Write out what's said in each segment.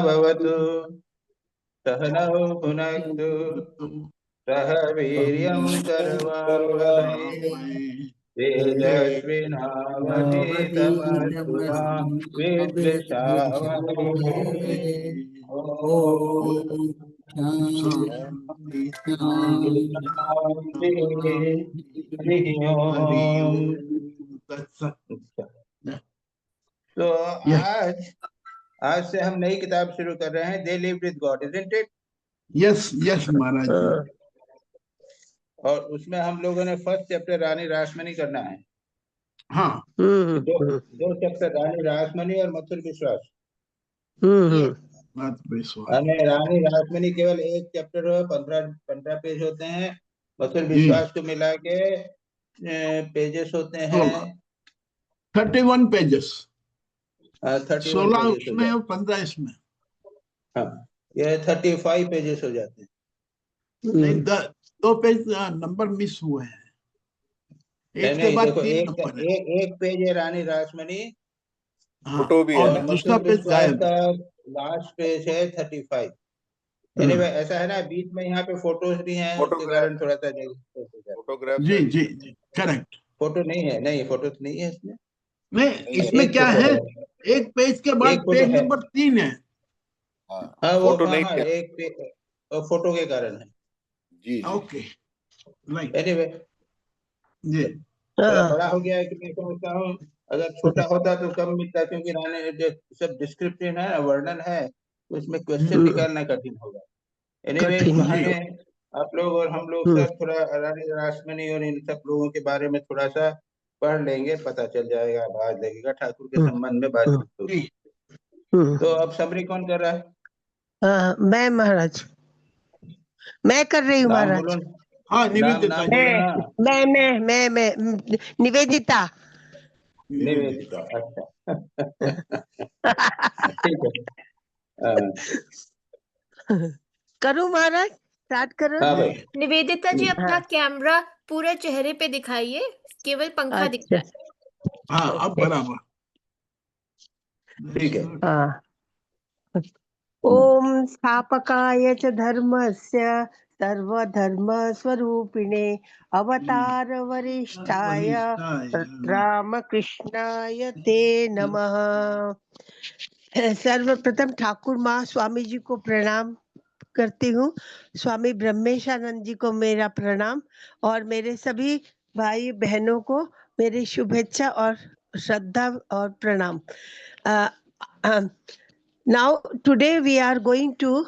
भवतु सहनौ भुनक्तु सह वीर्यं करवावहै तेजस्विनावधीतमस्तु मा विद्विषावहै। तो आज से हम नई किताब शुरू कर रहे हैं, they live with God, isn't it? Yes yes Maharaj ji. और उसमें हम लोगों ने फर्स्ट चैप्टर रानी रासमणी करना है। हाँ, दो चैप्टर रानी रासमणी और मथुर विश्वास। रानी रासमणी केवल एक चैप्टर हो, 15 पेज होते हैं। मथुर विश्वास को मिला के पेजेस होते हैं 31 पेजेस। 16 पेजेस उसमें और 15 इसमें। हाँ, ये 35 पेजेस हो जाते हैं। नहीं, 2 पेज नंबर मिस हुए हैं। एक के बाद 3 नंबर है। एक पेज है रानी रासमणी, फोटो भी और है। दूसरा पेज गायब है। लास्ट पेज है 35। एनीवे ऐसा है ना, बीच में यहाँ पे फोटोज भी हैं, उसके कारण थोड़ा सा फोटोग्राफ। जी जी जी, करेक्ट। फोटो नहीं है, नहीं फोटो तो नहीं है इसमें। नहीं, इसमें क्या है, एक पेज के बाद पेज नंबर 3 है। हाँ वो हाँ, एक फोटो के कारण है। जी ओके, राइट। एनीवे जी, थोड़ा बड़ा हो गया है कि मैं समझता हूँ, अगर छोटा होता तो कम मिलता, क्योंकि रानी जो सब डिस्क्रिप्टिव है, वर्णन है, तो इसमें क्वेश्चन निकालना कठिन होगा। एनीवे इस बहाने आप लोग और हम लोग सब थोड़ा रानी रासमणी और इन सब लोगों के बारे में थोड़ा सा पढ़ लेंगे, पता चल जाएगा, आवाज लगेगा, ठाकुर के संबंध में बातचीत होगी। तो अब समरी कौन कर रहा है? मैं महाराज, मैं कर रही हूँ महाराज। हाँ, निवेदिता। मैं निवेदिता। निवेदिता, अच्छा। ठीक है, करूँ महाराज, स्टार्ट करो। हाँ भाई। निवेदिता जी, अपना कैमरा पूरे चेहरे पे दिखाइए, केवल पंखा दिखता है। हाँ, अब बराबर। ठीक है। ओम स्थापकाय च धर्मस्य सर्वधर्म स्वरूपिणे अवतार वरिष्ठाय रामकृष्णाय ते नमः। सर्वप्रथम ठाकुर माँ स्वामी जी को प्रणाम करती हूँ। स्वामी ब्रह्मेशानंद जी को मेरा प्रणाम, और मेरे सभी भाई बहनों को मेरी शुभेच्छा और श्रद्धा और प्रणाम। Now today we are going to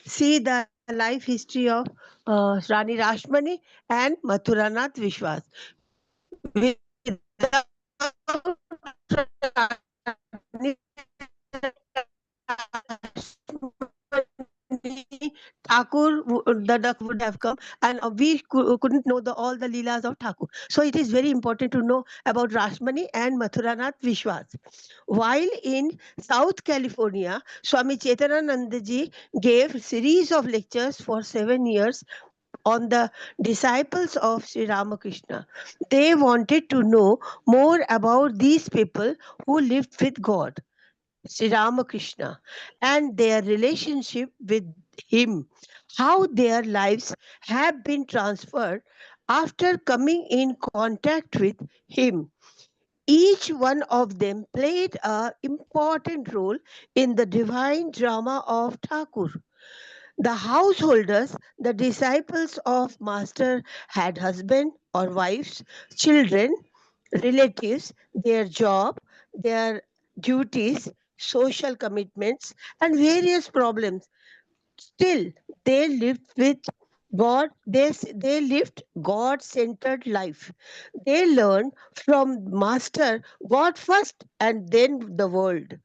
see the life history of Rani Rashmani and Mathuranath Vishwas. Thakur, the duck would have come, and we couldn't know all the leelas of Thakur. So it is very important to know about Rashmani and Mathuranath Vishwas. While in South California, Swami Chetanananda ji gave series of lectures for 7 years on the disciples of Sri Ramakrishna. They wanted to know more about these people who lived with God, Sri Ramakrishna, and their relationship with him, how their lives have been transferred after coming in contact with him. Each one of them played an important role in the divine drama of Thakur. The householders, the disciples of Master, had husband or wives, children, relatives, their job, their duties, social commitments, and various problems. Still, they lived with God. They lived God-centered life. They learned from Master God first and then the world.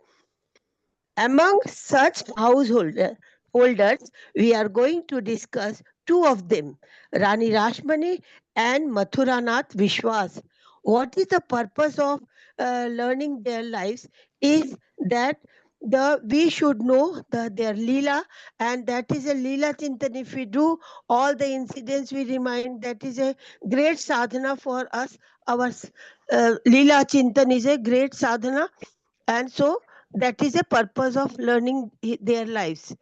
Among such holders, we are going to discuss two of them, Rani Rashmani and Mathuranath Vishwas. What is the purpose of learning their lives is that we should know their Leela, and that is a Leela Chintan. If we do all the incidents, we remind, that is a great sadhana for us. Our Leela Chintan is a great sadhana, and so That is the purpose of learning their lives.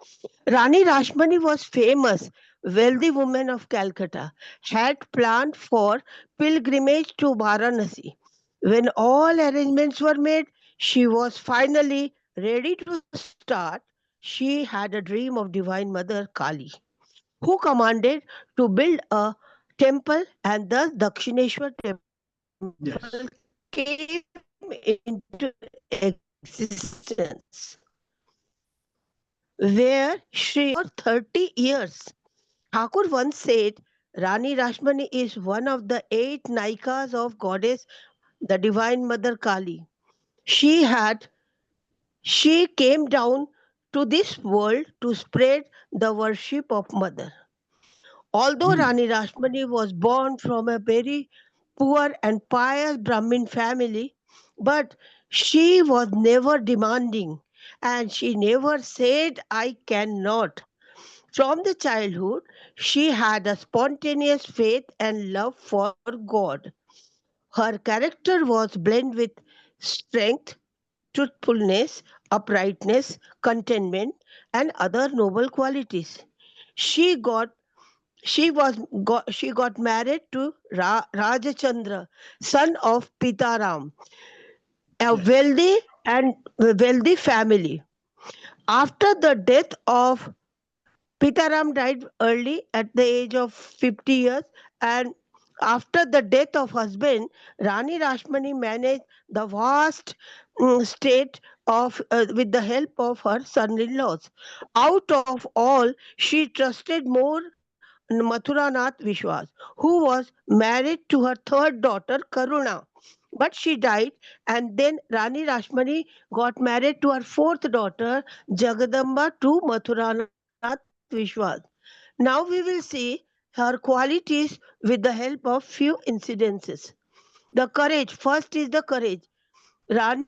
Rani Rashmani was famous, wealthy woman of Calcutta, had planned for pilgrimage to Varanasi. When all arrangements were made, she was finally ready to start. She had a dream of Divine Mother Kali, who commanded to build a temple, and thus Dakshineshwar temple Yes. came into existence, where Shri 30 years. Thakur once said, Rani Rashmani is one of the 8 Naikas of goddess, the Divine Mother Kali. She had She came down to this world to spread the worship of Mother. Although Rani Rashmani was born from a very poor and pious Brahmin family, but she was never demanding and she never said, I cannot. From the childhood, she had a spontaneous faith and love for God. Her character was blended with strength, truthfulness, uprightness, contentment, and other noble qualities. She got she got married to Rajachandra, son of Pitaram, a Yes. wealthy family. After the death of Pitaram died early at the age of 50 years, and after the death of husband, Rani Rashmani managed the vast state of with the help of her son-in-laws. Out of all, she trusted more Mathuranath Vishwas, who was married to her third daughter Karuna. But she died, and then Rani Rashmani got married to her fourth daughter Jagadamba to Mathuranath Vishwas. Now we will see her qualities with the help of few incidences. The courage, first is the courage. Rani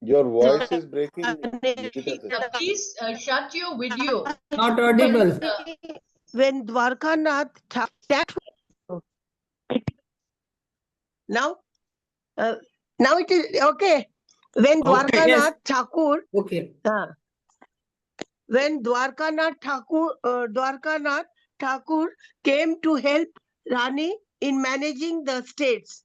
Your voice is breaking, Nikita. Please shut your video. Not audible. when Dwarkanath now now it is okay. When Okay, yes. Dwarkanath Thakur Okay. when Dwarkanath Thakur came to help Rani in managing the states,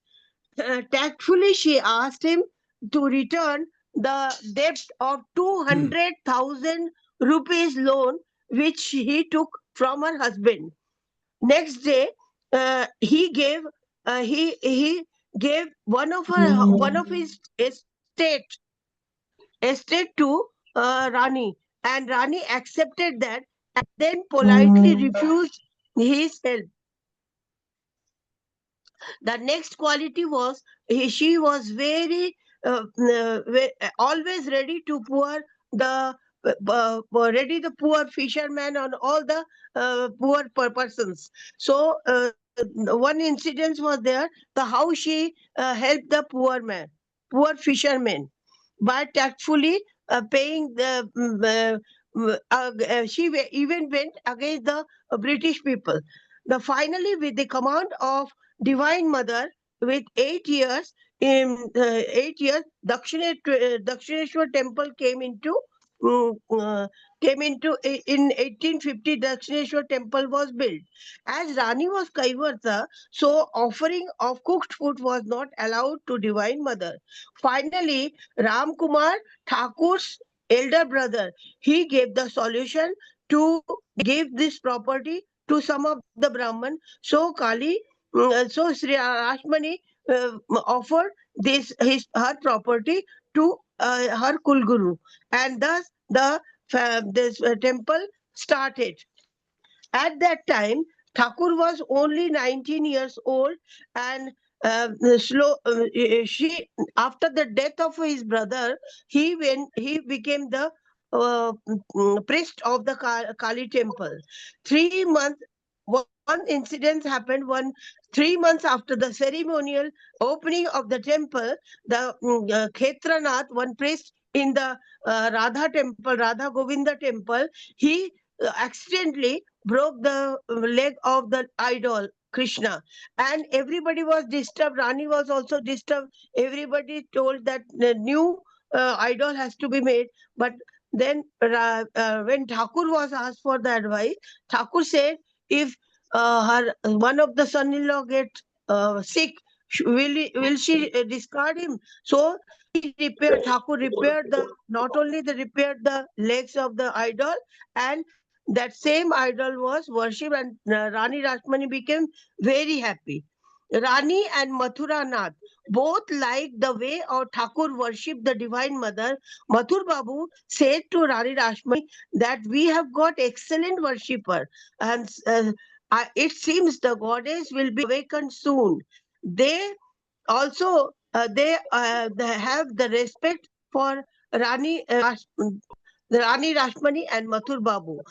tactfully she asked him to return the debt of 200,000 rupees loan which he took from her husband. Next day, he gave one of his estate to Rani, and Rani accepted that and then politely refused his help. The next quality was she was very always ready to pour the poor fishermen on all the poor persons. So one incident was there, the how she helped the poor fishermen by tactfully paying the even went against the British people. The finally with the command of Divine Mother with 8 years, in 8 years, Dakshineshwar temple uh, uh, came into in 1850. Dakshineshwar temple was built. As Rani was Kaivarta, so offering of cooked food was not allowed to Divine Mother. Finally, Ram Kumar Thakur's elder brother, he gave the solution to give this property to some of the Brahman. So so Sri Rashmani offered her property to her Kulguru, and thus this temple started. At that time, Thakur was only 19 years old, and she after the death of his brother, he became the priest of the Kali temple. 3 months. One incident happened 3 months after the ceremonial opening of the temple. The Khetranath, one priest in the Radha Govinda temple, he accidentally broke the leg of the idol Krishna, and everybody was disturbed. Rani was also disturbed. Everybody told that the new idol has to be made. But then, when Thakur was asked for the advice, Thakur said, if her one of the son-in-law get sick, will she discard him? So he repaired. Thakur repaired the not only the repaired the legs of the idol, and that same idol was worshipped, and Rani Rashmani became very happy. Rani and Mathura Nath both liked the way our Thakur worshipped the Divine Mother. Mathur Babu said to Rani Rashmani that we have got excellent worshipper, and it seems the goddess will be awakened soon. They also they have the respect for Rani Rani Rashmani and Mathur Babu.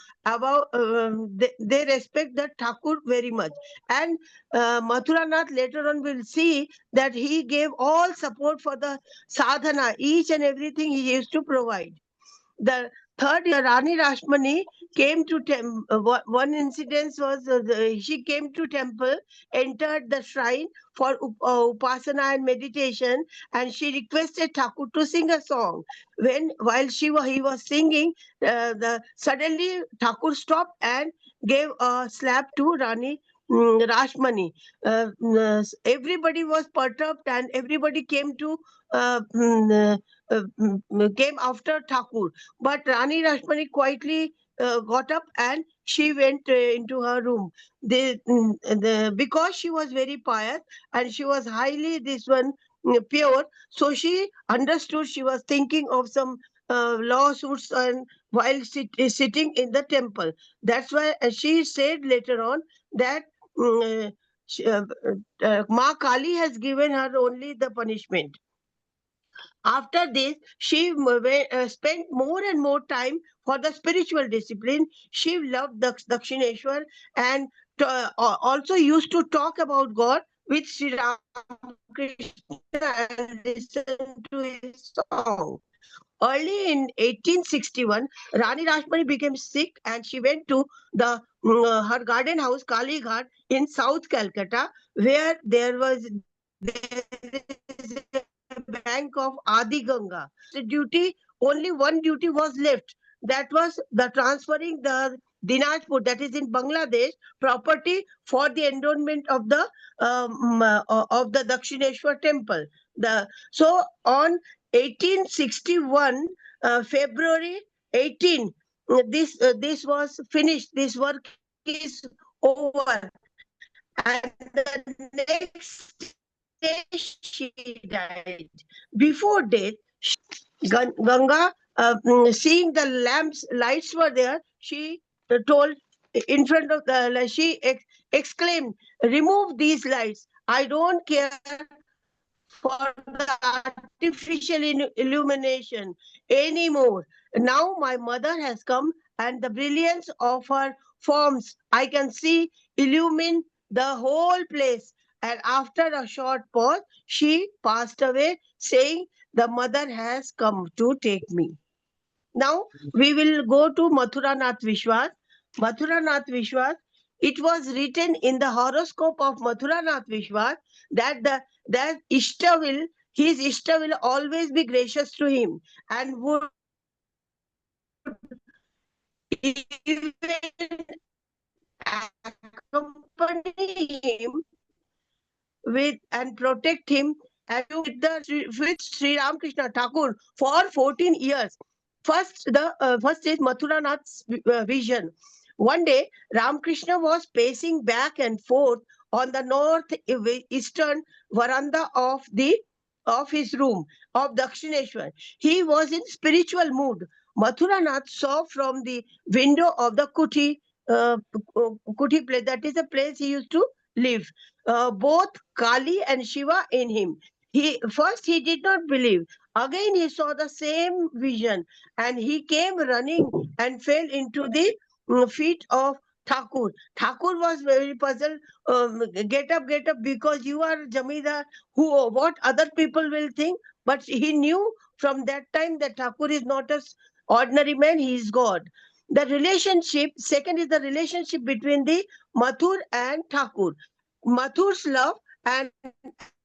They respect the Thakur very much. And Mathura Nath later on will see that he gave all support for the sadhana, each and everything he used to provide. The third year, Rani Rashmani came to one incident was she came to temple, entered the shrine for upasana and meditation, and she requested Thakur to sing a song. While he was singing, suddenly Thakur stopped and gave a slap to Rani Rashmani. Everybody was perturbed, and everybody came to came after Thakur. But Rani Rashmani quietly got up and she went into her room. Because she was very pious and she was highly pure, so she understood she was thinking of some lawsuits and while sitting in the temple. That's why she said later on that Ma Kali has given her only the punishment. After this, she spent more and more time for the spiritual discipline. She loved Dakshineshwar and also used to talk about God with Sri Ramakrishna and listen to his song. Early in 1861, Rani Rashmani became sick and she went to her garden house, Kali Ghat, in South Calcutta, where there is a bank of Adi Ganga. The duty, only one duty was left. That was the transferring the Dinajpur, that is in Bangladesh, property for the endowment of the Dakshineshwar temple. So on 1861, February 18, this was finished. This work is over, and the next day she died. Before death, Ganga, seeing the lights were there, she told in front of she exclaimed, "Remove these lights. I don't care for the artificial illumination anymore. Now my mother has come, and the brilliance of her forms I can see illumine the whole place." And after a short pause, she passed away, saying, "The mother has come to take me." Now we will go to Mathura Nath Vishwas. Mathura Nath Vishwas, it was written in the horoscope of Mathura Nath Vishwas that his Ishta will always be gracious to him and would even accompany him with and protect him and with Sri Ramakrishna Thakur for 14 years. First is Mathura Nath's vision. One day, Ramakrishna was pacing back and forth on the northeastern veranda of his room of Dakshineshwar. He was in spiritual mood. Mathura Nath saw from the window of the Kuti place, that is a place he used to live, both Kali and Shiva in him. He did not believe. Again he saw the same vision, and he came running and fell into the feet of Thakur. Thakur was very puzzled. Get up, because you are Jamidar. What other people will think? But he knew from that time that Thakur is not an ordinary man, he is God. The relationship, second is the relationship between the Mathur and Thakur. Mathur's love and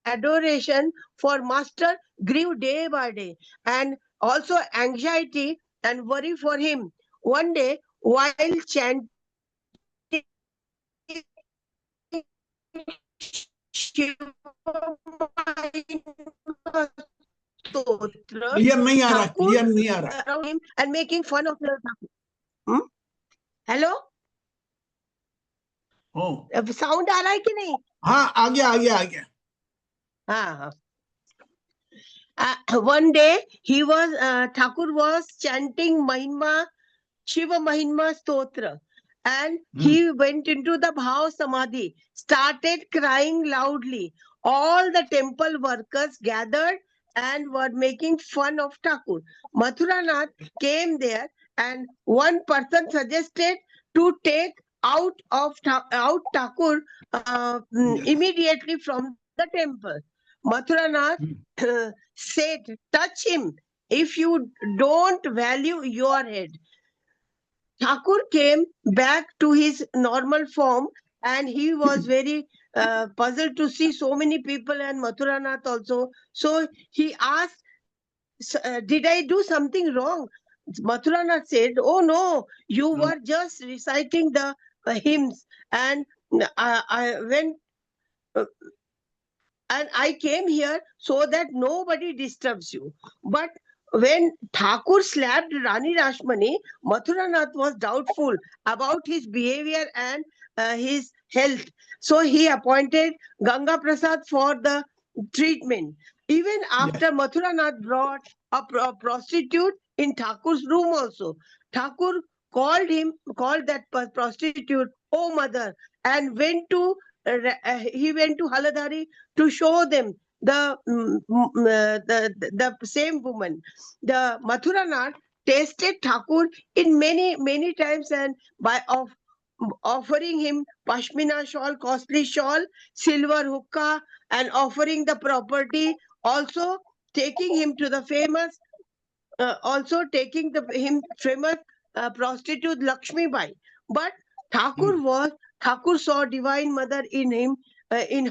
adoration for master grew day by day, and also anxiety and worry for him. One day, while chanting clear नहीं आ रहा, clear नहीं आ रहा. around him and making fun of the Thakur. Hello? Oh. Sound आ रहा है कि नहीं? हाँ, आ गया. हाँ. One day he was Thakur was chanting Mahima Shiva Mahima Stotra, and he went into the Bhav Samadhi, started crying loudly. All the temple workers gathered and were making fun of Thakur. Mathuranath came there, and one person suggested to take out Thakur immediately from the temple. Mathuranath said, "Touch him if you don't value your head." Thakur came back to his normal form, and he was very puzzled to see so many people and Mathuranath also. So he asked, "Did I do something wrong?" Mathuranath said, "Oh no, you were just reciting the hymns, and I went and I came here so that nobody disturbs you." But when Thakur slapped Rani Rashmani, Mathuranath was doubtful about his behavior and his health. So he appointed Ganga Prasad for the treatment. Even after Mathuranath brought a prostitute in Thakur's room also, Thakur called that prostitute, "Oh mother," and he went to Haladhari to show them the same woman. The Mathuranath tasted Thakur in many times, and by offering him pashmina shawl, costly shawl, silver hookah, and offering the property, also taking him to the famous prostitute Lakshmi Bai. But Thakur saw Divine Mother in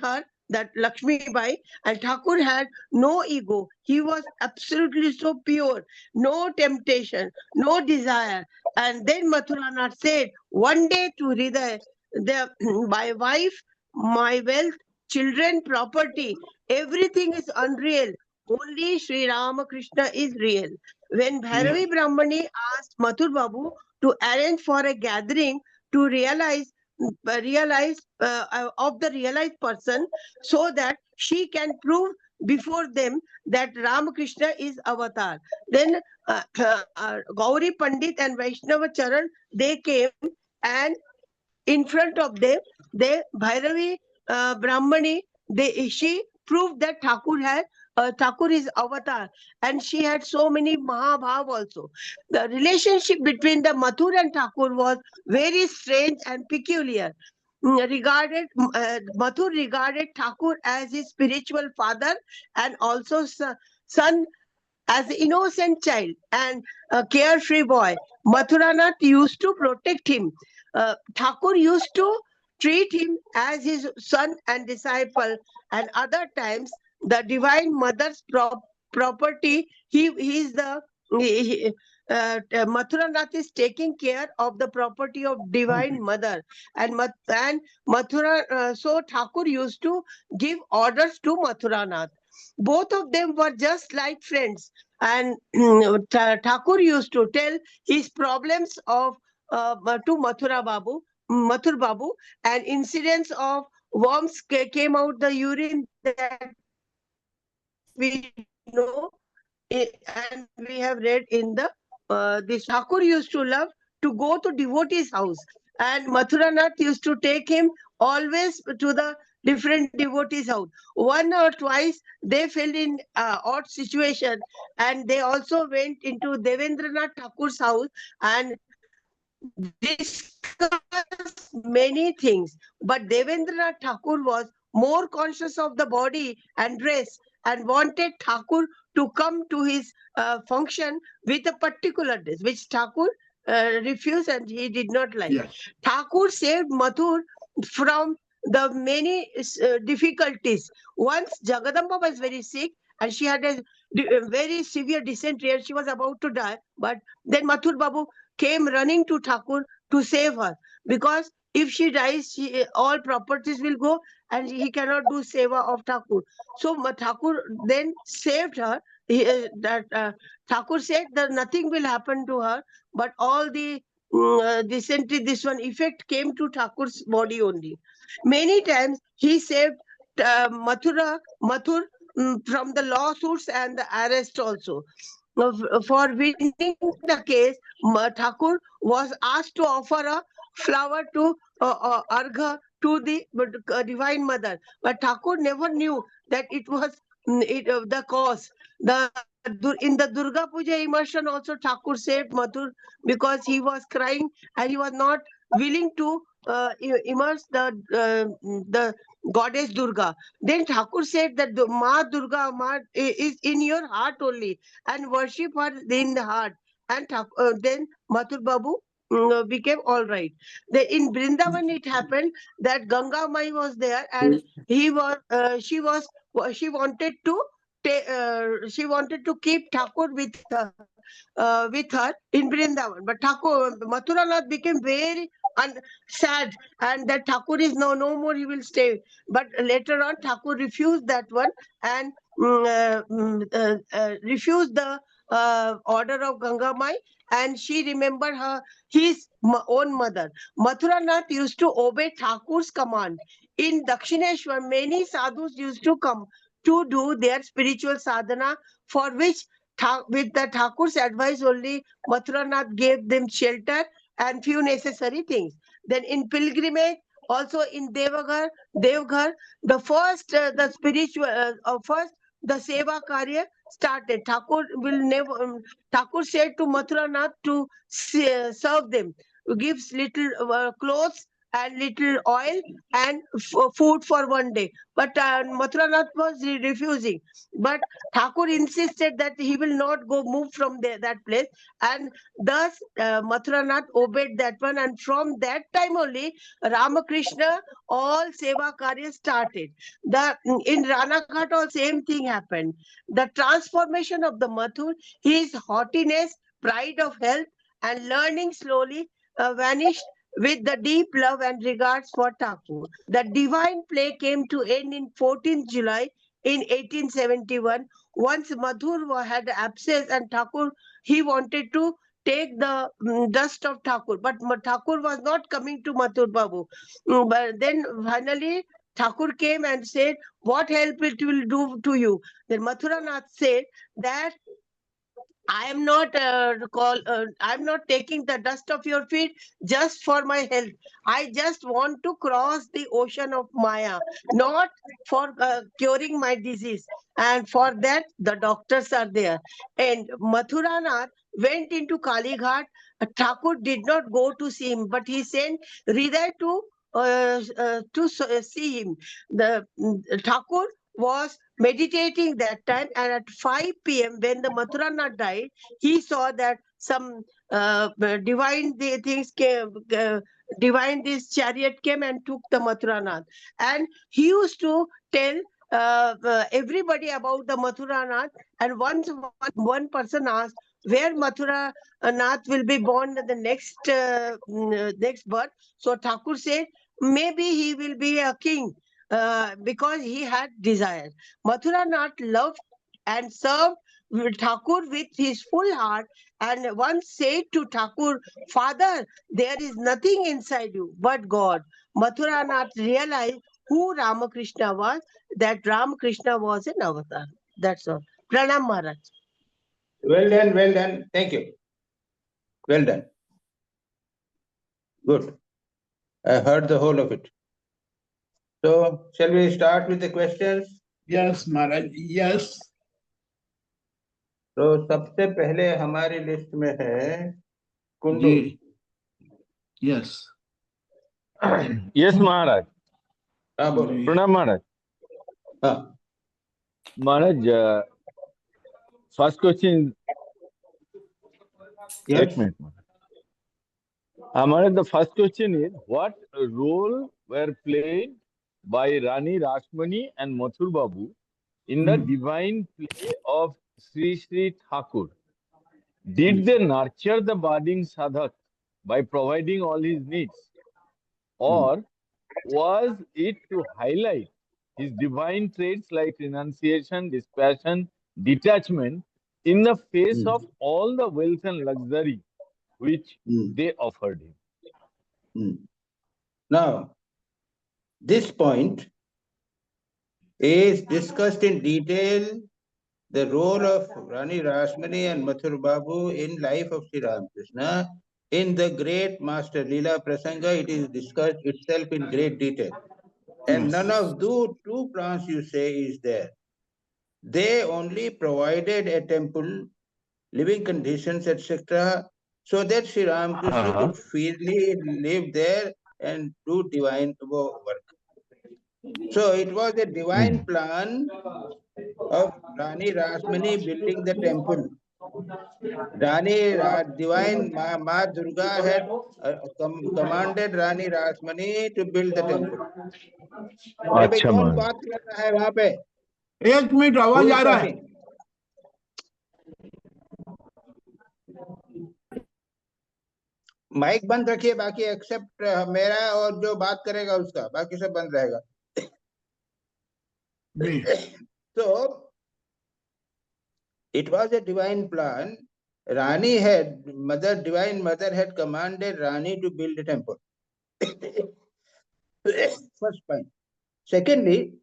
her, that Lakshmi Bai, and Thakur had no ego. He was absolutely so pure, no temptation, no desire. And then Mathuranath said one day to Hriday, "My wife, my wealth, children, property, everything is unreal. Only Sri Ramakrishna is real." When Bhairavi Brahmani asked Mathur Babu to arrange for a gathering to realize of the realized person, so that she can prove before them that Ramakrishna is avatar, then Gauri Pandit and Vaishnava Charan, they came, and in front of them, Bhairavi Brahmani, she proved that Thakur is avatar, and she had so many Mahabhav also. The relationship between the Mathur and Thakur was very strange and peculiar. Mathur regarded Thakur as his spiritual father, and also son, as an innocent child and a carefree boy. Mathuranath used to protect him. Thakur used to treat him as his son and disciple, and other times the Divine Mother's property. Mathuranath is taking care of the property of Divine Mother, and Mathura. So Thakur used to give orders to Mathuranath. Both of them were just like friends, and Thakur used to tell his problems to Mathur Babu, and incidents of worms came out the urine, that we know, and we have read in the this. Thakur used to love to go to devotees' house, and Mathuranath used to take him always to the different devotees' house. One or twice they fell in odd situation, and they also went into Devendranath Thakur's house and discussed many things. But Devendranath Thakur was more conscious of the body and dress, and wanted Thakur to come to his function with a particular dress, which Thakur refused and he did not like. Yes. Thakur saved Mathur from the many difficulties. Once Jagadamba was very sick and she had a very severe dysentery and she was about to die. But then Mathur Babu came running to Thakur to save her, because if she dies, all properties will go and he cannot do seva of Thakur. So Thakur then saved her. Thakur said that nothing will happen to her, but all the dysentery, this one effect came to Thakur's body only. Many times he saved Mathur from the lawsuits and the arrest also. For winning the case, Thakur was asked to offer a flower to Argha to the Divine Mother, but Thakur never knew that it was the cause. In the Durga Puja immersion also Thakur saved Mathur because he was crying and he was not willing to immerse the goddess Durga. Then Thakur said that the Ma Durga is in your heart only and worship her in the heart. And then Mathur Babu became all right. In Vrindavan it happened that Ganga Mai was there and she wanted to keep Thakur with her in Vrindavan. But Mathuranath became very sad and that Thakur is no more, he will stay. But later on, Thakur refused that one and refused the order of Ganga Mai, and she remembered his own mother. Mathuranath used to obey Thakur's command. In Dakshineshwar, many sadhus used to come to do their spiritual sadhana, for which with the Thakur's advice only, Mathuranath gave them shelter and few necessary things. Then in pilgrimage, also in Devghar, the first the seva karya started. Thakur said to Mathuranath to serve them, gives little clothes and little oil and food for one day. But Mathuranath was refusing. But Thakur insisted that he will not move from that place. And thus Mathuranath obeyed that one. And from that time only, Ramakrishna, all seva karya started. In Ranaghat, all same thing happened. The transformation of the Mathur, his haughtiness, pride of health, and learning slowly vanished with the deep love and regards for Thakur. The divine play came to end in 14th July in 1871. Once Madhur had abscess and Thakur, he wanted to take the dust of Thakur, but Thakur was not coming to Mathur Babu. But then finally Thakur came and said, what help it will do to you? Then Mathuranath said that I am not I'm not taking the dust of your feet just for my health. I just want to cross the ocean of Maya, not for curing my disease. And for that, the doctors are there. And Mathuranath went into Kalighat. Thakur did not go to see him, but he sent Hriday to see him. The Thakur was meditating that time, and at 5 p.m. when the Mathuranath died, he saw that some divine things came, divine this chariot came and took the Mathuranath. And he used to tell everybody about the Mathuranath, and once one person asked where Mathuranath will be born in the next birth. So Thakur said, maybe he will be a king. Because he had desire. Mathuranath loved and served Thakur with his full heart, and once said to Thakur, Father, there is nothing inside you but God. Mathuranath realized who Ramakrishna was, that Ramakrishna was an avatar. That's all. Pranam Maharaj. Well done. Thank you. Well done. Good. I heard the whole of it. So, shall we start with the questions? Yes, Maharaj. Yes. तो सबसे पहले हमारी list में है Kundu. Yes. Yes, Maharaj. हाँ बोलो. Pranam Maharaj. हाँ. Maharaj, first question. Yes. एक minute. the first question is, what role were played by Rani Rashmani and Mathur Babu in the divine play of Sri Sri Thakur? Did they nurture the budding sadhak by providing all his needs? Or was it to highlight his divine traits like renunciation, dispassion, detachment in the face of all the wealth and luxury which they offered him? Now, this point is discussed in detail, the role of Rani Rashmani and Mathur Babu in life of Sri Ramakrishna. In the great Master Leela Prasanga, it is discussed itself in great detail. And none of those two plans you say is there. They only provided a temple, living conditions, etc., so that Sri Ramakrishna could freely live there and do divine work. So it was a divine plan of Rani Rashmani building the temple. Divine Ma Durga had commanded Rani Rashmani to build the temple. अरे भाई कौन बात कर रहा है वहां पे? एक मिनट, आवाज आ रहा है? माइक बंद रखिए, बाकी एक्सेप्ट मेरा और जो बात करेगा उसका, बाकी सब बंद रहेगा. So it was a divine plan. Rani had divine mother had commanded Rani to build a temple. First point. Secondly,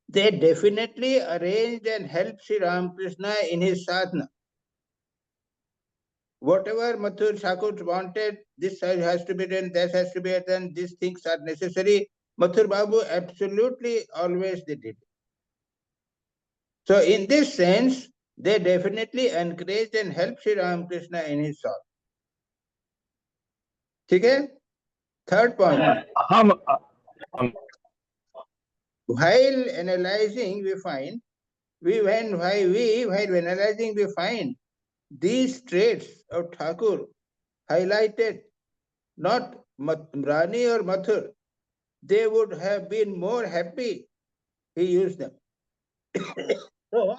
they definitely arranged and helped Sri Ramakrishna in his sadhana. Whatever Mathur Thakur wanted, this has to be done, that has to be done, these things are necessary. Mathur Babu absolutely always did it. So in this sense, they definitely encouraged and helped Sri Ramakrishna in his sadhana. Okay? Third point. While analyzing, we find, while analyzing, we find these traits of Thakur highlighted, not Rani or Mathur. They would have been more happy he used them. So,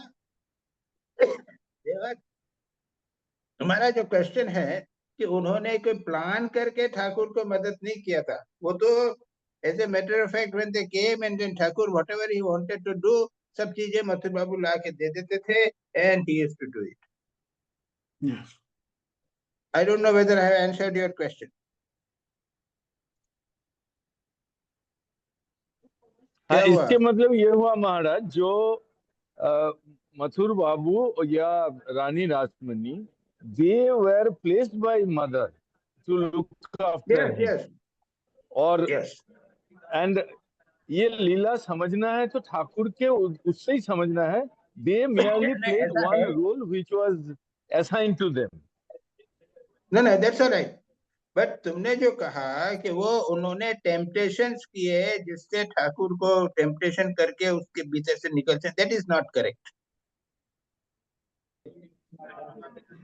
हमारा जो question है कि उन्होंने कोई plan करके ठाकुर को मदद नहीं किया था, वो तो as a matter of fact when they came and then Thakur whatever he wanted to do, सब चीजें मथुर बाबू ला के दे देते थे and he used to do it. Yes. I don't know whether I have answered your question. हाँ, इसके मतलब ये हुआ महाराज, जो मथुर बाबू या रानी Rasmani, they were placed by mother to look after him. Yes. और yes. And ये लीला समझना है तो ठाकुर के उससे ही समझना है. They merely played one role which was assigned to them. No, that's all right. But तुमने जो कहा कि वो उन्होंने टेम्पटेशंस किए जिससे ठाकुर को टेम्पटेशन करके उसके भीतर से निकल से, that is not correct.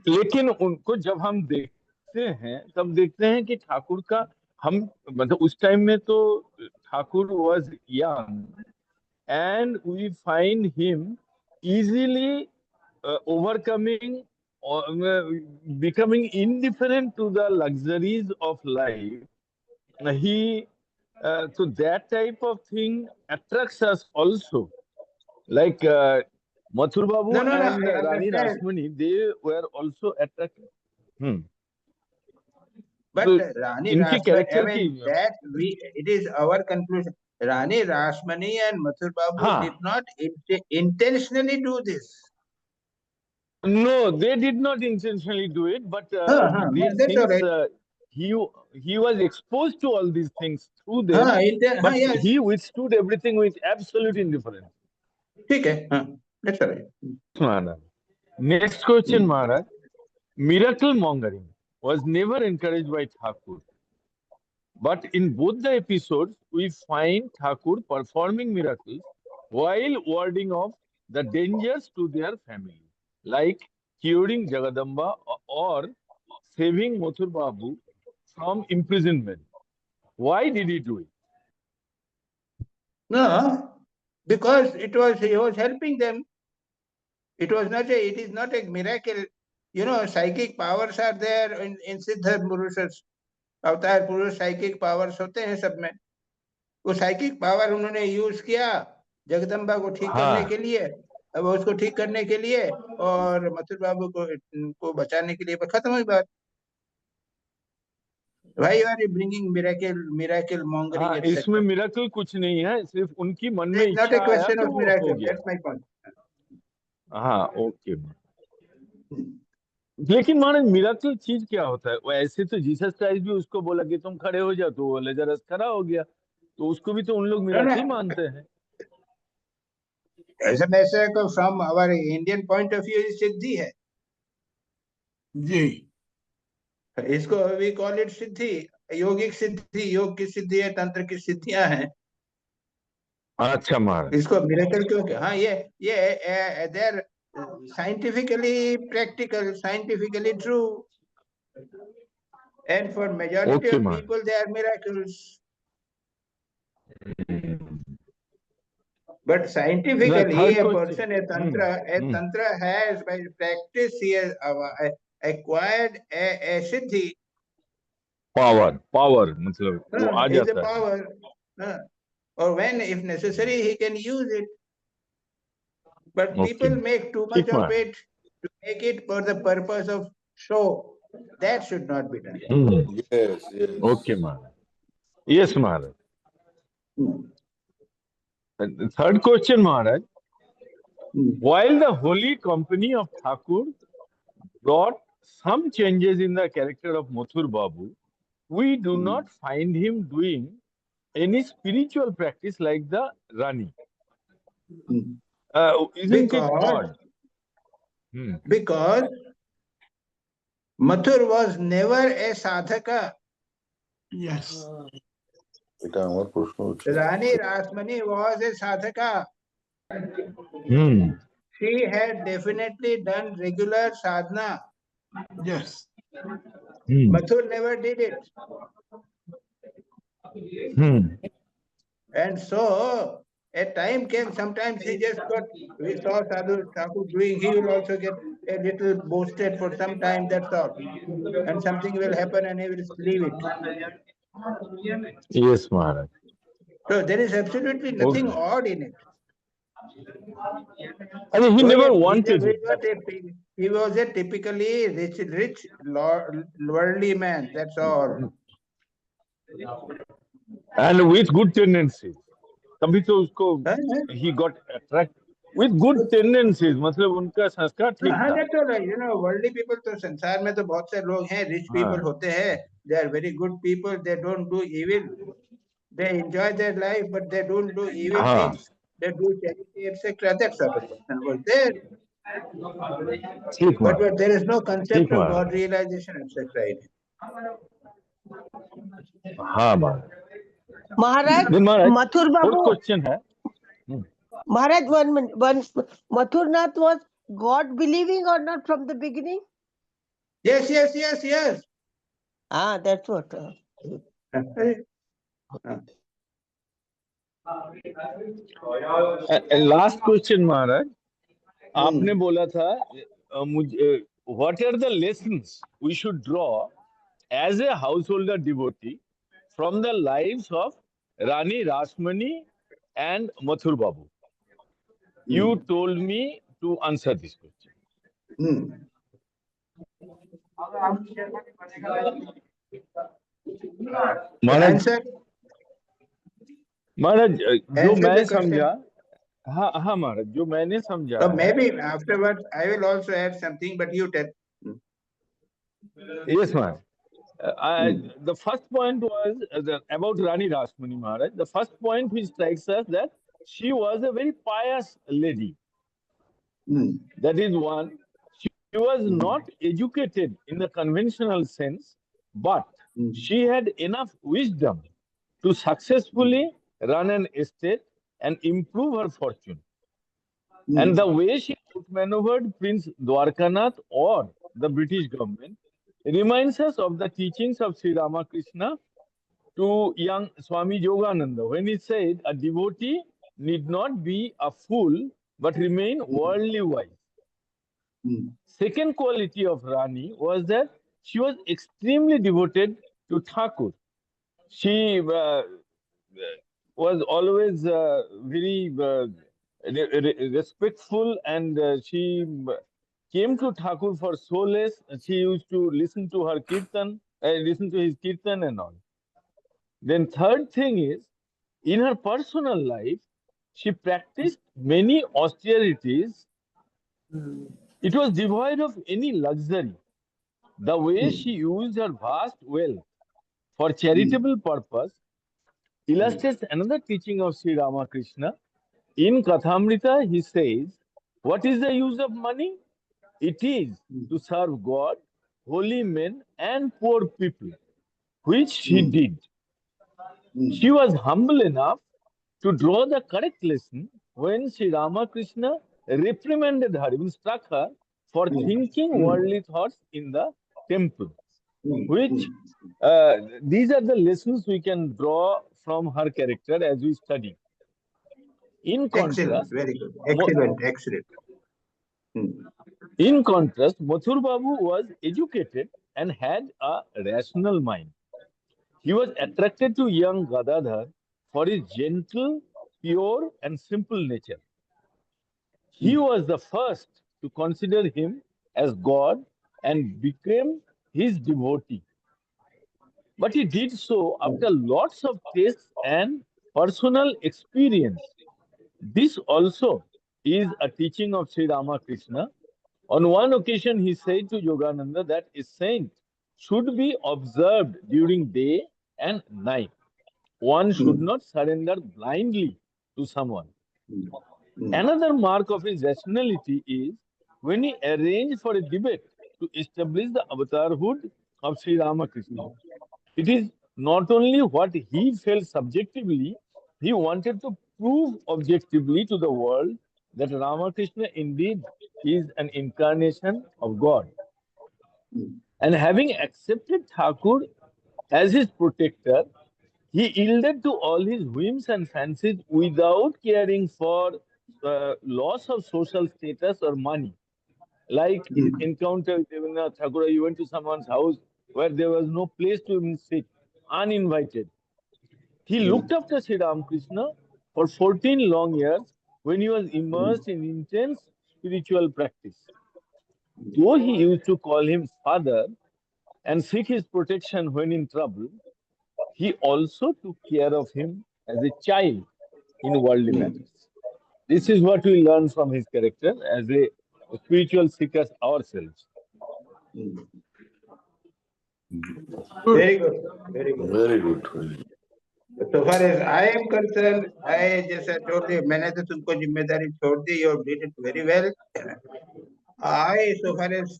लेकिन उनको जब हम देखते हैं तब देखते हैं कि ठाकुर का हम मतलब उस टाइम में तो Thakur was young and we find him easily overcoming or becoming indifferent to the luxuries of life. He so that type of thing attracts us also, like Mathur Babu and Rani Rashmani, they were also attracted. But so, Rani Rashmani, I mean, that it is our conclusion. Rani Rashmani and Mathur Babu did not intentionally do this. No, they did not intentionally do it, but these things, he was exposed to all these things through them, but he withstood everything with absolute indifference. Okay, that's all right. Maharaj. Next question, Maharaj. Miracle mongering was never encouraged by Thakur, but in both the episodes, we find Thakur performing miracles while warding off the dangers to their family, like curing Jagadamba or saving Mathur Babu from imprisonment. Why did he do it? No, because he was helping them. It is not a miracle. You know, psychic powers are there in Siddha Purushas. अवतार पुरुष psychic powers होते हैं सब में. वो psychic power उन्होंने use किया जगदम्बा को ठीक करने के लिए. अब उसको ठीक करने के लिए और मथुर बाबू को बचाने के लिए खत्म हुई बात. Why you are bringing miracle mongering? etc. इसमें मिरेकल कुछ नहीं है, सिर्फ उनकी मन में It's not इच्छा a question आया of तो वो miracle. हो गया. That's my point. हाँ, ओके. लेकिन महाराज मिरेकल चीज क्या होता है? वो ऐसे तो जीसस क्राइस्ट भी उसको बोला कि तुम खड़े हो जाओ, तो वो लजरस खड़ा हो गया, तो उसको भी तो उन लोग मिरेकल मानते हैं. ऐसा वैसे को from our Indian point of view सिद्धि है जी. इसको वी कॉल इट सिद्धि, योगिक सिद्धि. योग की सिद्धि है, तंत्र की सिद्धियां हैं. अच्छा महाराज, इसको मिरेकल क्यों? हाँ, ये there scientifically practical, scientifically true, and for majority Okay, of man. people they are miracles. But scientifically, a person, a tantra has, by practice, he has acquired a siddhi. power मतलब वो आ Is a जाता है. power. Or when, if necessary, he can use it. But Okay. people make too much ठीक of Maharaj. it to make it for the purpose of show. That should not be done. Yes, yes. Okay Maharaj. Yes Maharaj. Third question Maharaj. While the holy company of Thakur brought some changes in the character of Mathur Babu, we do not find him doing any spiritual practice like the Rani. Isn't it odd? Because Mathur was never a sadhaka. Yes. এটা আমার প্রশ্ন হচ্ছে Rani Rasmani was a sadhaka. She had definitely done regular sadhana. Yes. Mathur never did it. And so a time came, sometimes he just got, we saw Sadhu Thakur doing, he will also get a little boasted for some time, that's all. And something will happen and he will leave it. Yes Maharaj. So there is absolutely nothing Okay. odd in it. I mean, he never wanted it. He was a typically rich, worldly man, that's all. And with good tendencies. तभी तो उसको he got attracted with good tendencies. मतलब उनका संस्कार ठीक हाँ, था. that's all right. You know, worldly people तो संसार में तो बहुत से लोग हैं, rich people होते हैं. They are very good people. They don't do evil. They enjoy their life, but they don't do evil things. They do charity, etc. That sort of person was there. But there is no concept of God realization, etc. in it. हाँ महाराज. Maharaj, महाराज, Mathur और Babu, question है. Maharaj, one Mathur Nath was God believing or not from the beginning? Yes. That's what. Last question Maharaj, आपने बोला था मुझे what are the lessons we should draw as a householder devotee from the lives of Rani Rasmani and Mathur Babu. You told me to answer this question. Maharaj जो मैं समझा, हाँ महाराज, जो मैंने समझा. So maybe afterwards I will also add something, but you tell. Yes, Maharaj. The first point was about Rani Rasmani Maharaj. The first point which strikes us that she was a very pious lady. That is one. She was not educated in the conventional sense, but she had enough wisdom to successfully run an estate and improve her fortune. And the way she outmaneuvered Prince Dwarkanath or the British government reminds us of the teachings of Sri Ramakrishna to young Swami Yogananda when he said, a devotee need not be a fool but remain worldly wise. Second quality of Rani was that she was extremely devoted to Thakur. She was always very respectful, and she came to Thakur for solace. She used to listen to her kirtan, listen to his kirtan and all. Then third thing is, in her personal life, she practiced many austerities. It was devoid of any luxury. The way she used her vast wealth for charitable purpose illustrates another teaching of Sri Ramakrishna. In Kathamrita, he says, what is the use of money? It is to serve God, holy men, and poor people, which she did. She was humble enough to draw the correct lesson when Sri Ramakrishna reprimanded her, even struck her, for thinking worldly thoughts in the temple. Which these are the lessons we can draw from her character as we study. In contrast, very good, excellent. In contrast, Mathur Babu was educated and had a rational mind. He was attracted to young Gadadhar for his gentle, pure, and simple nature. He was the first to consider him as God and became his devotee. But he did so after lots of tests and personal experience. This also is a teaching of Sri Ramakrishna. On one occasion, he said to Yogananda that a saint should be observed during day and night. One should not surrender blindly to someone. Another mark of his rationality is when he arranged for a debate to establish the avatarhood of Sri Ramakrishna. It is not only what he felt subjectively, he wanted to prove objectively to the world that Ramakrishna indeed is an incarnation of God. And having accepted Thakur as his protector, he yielded to all his whims and fancies without caring for loss of social status or money. Like his encounter with Rabindranath Tagore, he went to someone's house where there was no place to even sit, uninvited. He looked after Sri Ramakrishna for 14 long years when he was immersed in intense spiritual practice. Though he used to call him father and seek his protection when in trouble, he also took care of him as a child in worldly matters. This is what we learn from his character as a spiritual seekers ourselves. Very good, very good. Very good. So far as I am concerned, I just told you, मैंने तो तुमको जिम्मेदारी छोड़ दी. You did it very well. So far as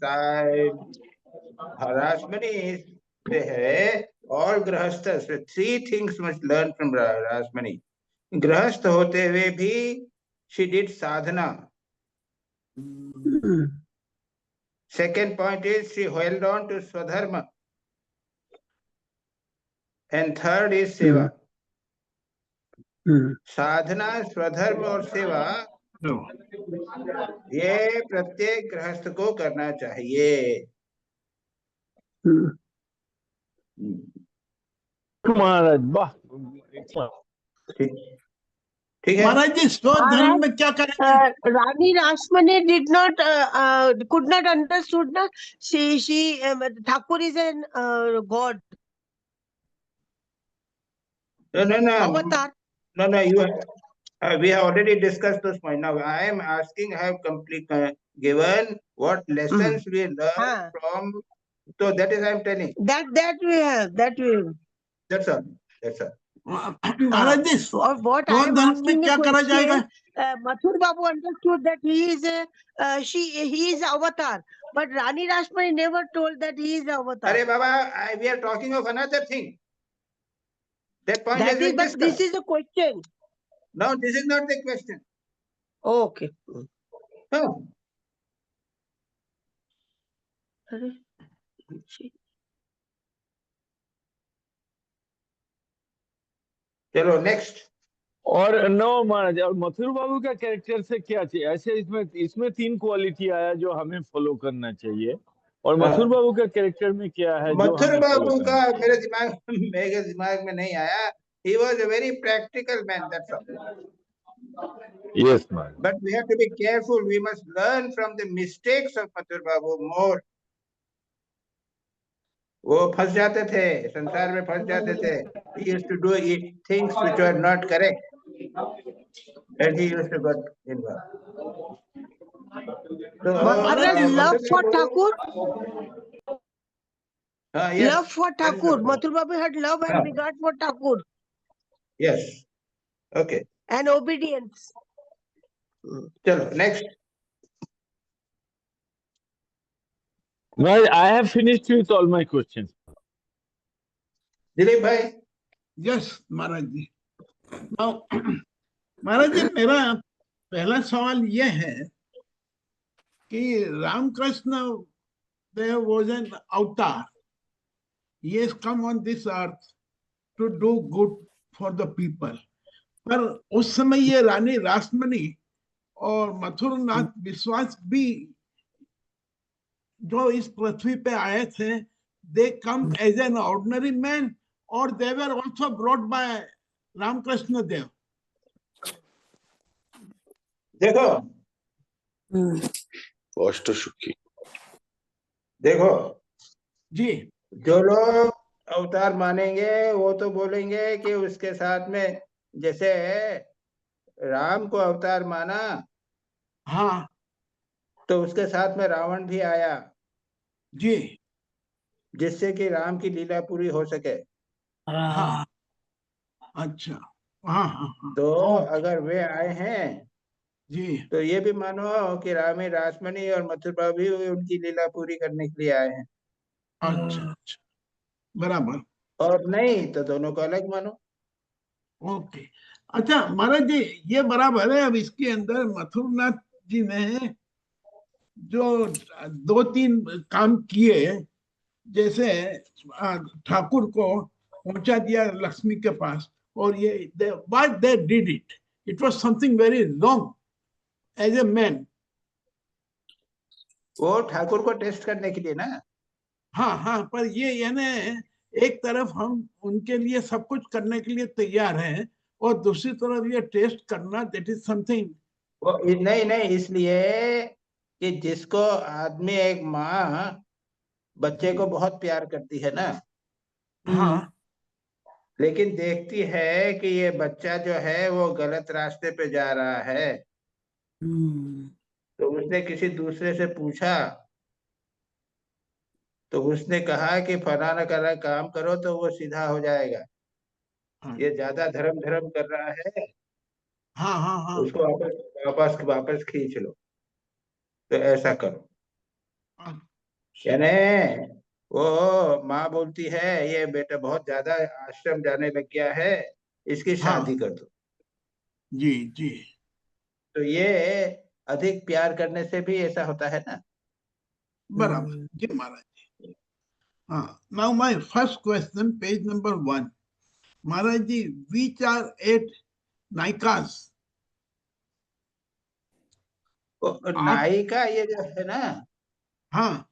Rasmani है, all grahasthas, three things must learn from Rasmani. गृहस्थ होते हुए भी she did sadhana. Second point is she held on to swadharma. And third is seva. साधना, स्वधर्म और सेवा ये प्रत्येक गृहस्थ को करना चाहिए. महाराज वाह, ठीक है महाराज जी, स्वधर्म में क्या करेंगे? Rani Rashmani did not could not understood na she Thakur is an god. No, Avatar. No, you we have already discussed this point. Now I am asking, I have complete given what lessons we learn from. So that is I am telling. That we have. That's all. महाराज जी, और what I am स्वधर्म में asking क्या the करा जाएगा? question, Mathur Babu understood that he is avatar, but Rani Rashmani never told that he is avatar. अरे बाबा, we are talking of another thing. That point That has been is, but discussed. this is a question. No, this is not the question. Okay. No. चलो next. और no महाराज, और मथुर बाबू का character से क्या चाहिए? ऐसे इसमें 3 क्वालिटी आया जो हमें फॉलो करना चाहिए, और मथुर बाबू का कैरेक्टर में क्या है जो मथुर हमें फॉलो बाबू का करना चाहिए? मेरे दिमाग में नहीं आया। He was a very practical man, that's all. Yes, Maharaj. But we have to be careful. We must learn from the mistakes of Mathur Babu more. वो फंस जाते थे, संसार में फंस जाते थे। He used to do things which were not correct, and he used to get involved. So, love for Thakur. Yes. Love for Thakur. Mathur Babu had love and regard for Thakur. Yes. Okay. And obedience. चलो next. Well, I have finished with all my questions. Dilip भाई। Yes Maharaj जी। महाराज जी, मेरा पहला सवाल ये है कि Ramakrishna Dev was an अवतार। He has come on this earth to do good for the people. पर उस समय ये रानी रासमणी और मथुरनाथ विश्वास भी जो इस पृथ्वी पे आए थे, they come as an ordinary man or they were also brought by Ramakrishna Dev? देखो कष्ट सुखी। देखो जी, जो लोग अवतार मानेंगे वो तो बोलेंगे कि उसके साथ में, जैसे राम को अवतार माना, हाँ तो उसके साथ में रावण भी आया जी, जिससे कि राम की लीला पूरी हो सके। हाँ, अच्छा, हाँ हाँ हाँ, तो अगर वे आए हैं जी, तो ये भी मानो कि रामी रासमणी और मथुर बाबू भी उनकी लीला पूरी करने के लिए आए हैं, अच्छा अच्छा, बराबर, और नहीं तो दोनों को अलग मानो। ओके। अच्छा महाराज जी, ये बराबर है। अब इसके अंदर मथुरनाथ जी ने जो 2-3 काम किए, जैसे ठाकुर को पहुंचा दिया लक्ष्मी के पास, और ये what they did it was something very wrong as a man. वो ठाकुर को टेस्ट करने के लिए ना। हाँ हाँ, पर ये यानी एक तरफ हम उनके लिए सब कुछ करने के लिए तैयार हैं, और दूसरी तरफ ये टेस्ट करना, दैट इज समथिंग। वो नहीं नहीं, इसलिए कि जिसको आदमी, एक माँ बच्चे को बहुत प्यार करती है ना, हाँ, लेकिन देखती है कि ये बच्चा जो है वो गलत रास्ते पे जा रहा है, तो उसने किसी दूसरे से पूछा, तो उसने कहा कि फलाना का काम करो तो वो सीधा हो जाएगा। ये ज्यादा धर्म धर्म कर रहा है, हाँ हाँ हाँ, उसको वापस वापस खींच लो, तो ऐसा करो। यानी वो माँ बोलती है ये बेटा बहुत ज्यादा आश्रम जाने लग गया है, इसकी शादी कर दो। जी जी, तो ये अधिक प्यार करने से भी ऐसा होता है ना। बराबर जी महाराज जी। हाँ, now my first question, page number 1। Maharaj ji, which are 8 नायिकास? नायिका ये जो है ना, हाँ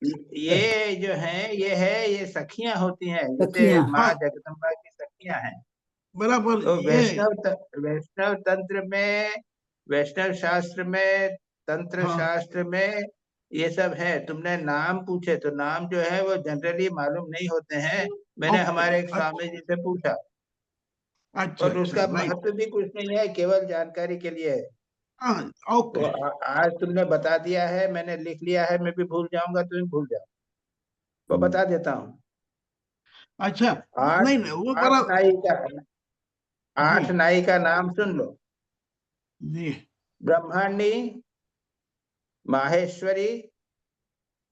ये जो है ये सखियां होती हैं, जैसे माँ हाँ, जगदम्बा की सखियां हैं। बराबर। तो ये वैष्णव तंत्र में, वैष्णव शास्त्र में, तंत्र हाँ, शास्त्र में ये सब है। तुमने नाम पूछे तो नाम जो है वो जनरली मालूम नहीं होते हैं। मैंने हमारे एक स्वामी जी से पूछा, अच्छा और अच्छा, उसका राइट, महत्व भी कुछ नहीं है, केवल जानकारी के लिए है। हाँ, तो ओके, आज तुमने बता दिया है, मैंने लिख लिया है, मैं भी भूल जाऊंगा, तुम भूल जाओ, तो बता देता हूँ। अच्छा, आठ नहीं नहीं, वो आठ बड़ा, नायिका, जी 8 नायिका नाम सुन लो। जी, ब्रह्मांडी, माहेश्वरी,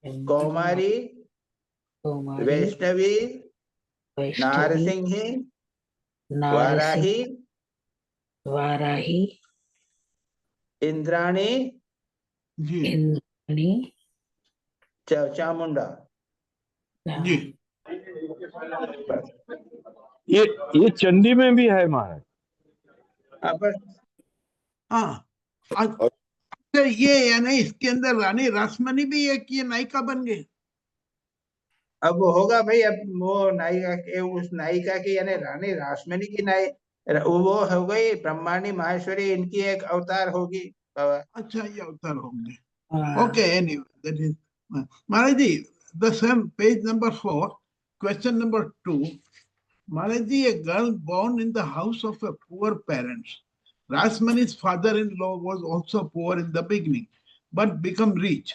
कौमारी, वैष्णवी, नारसिंही, वाराही, इंद्राणी, जी, चामुंडा। जी ये चंडी में भी है महाराज। बस हाँ। अच्छा ये यानी इसके अंदर रानी रासमणी भी एक ये नायिका बन गई। अब वो होगा भाई, अब वो नायिका के, उस नायिका की यानी रानी रासमणी की वो हो गई ब्रह्मांडी माहेश्वरी, इनकी एक अवतार होगी बाबा। अच्छा ये अवतार होंगे। Okay anyway that is Maharaj ji the same page number 4 question number 2 Maharaj ji a girl born in the house of a poor parents. Rasmani's father-in-law was also poor in the beginning but become rich.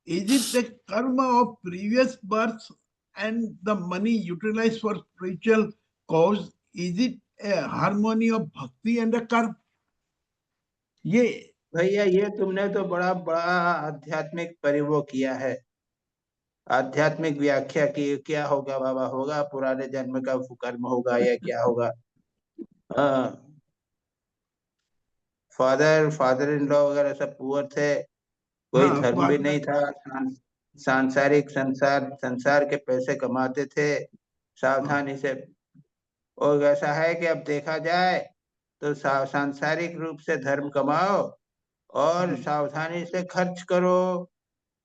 Is it the karma of previous birth and the money utilized for spiritual cause? Is it a harmony of bhakti and a karma? ये भैया ये तुमने तो बड़ा बड़ा आध्यात्मिक परिवो किया है, आध्यात्मिक व्याख्या की। क्या होगा बाबा, होगा पुराने जन्म का कर्म होगा या क्या होगा। हाँ, फादर इन लॉ वगैरह सब पुअर थे, कोई हाँ धर्म भी नहीं था, सांसारिक संसार के पैसे कमाते थे सावधानी से। और ऐसा है कि अब देखा जाए तो सांसारिक रूप से धर्म कमाओ और सावधानी से खर्च करो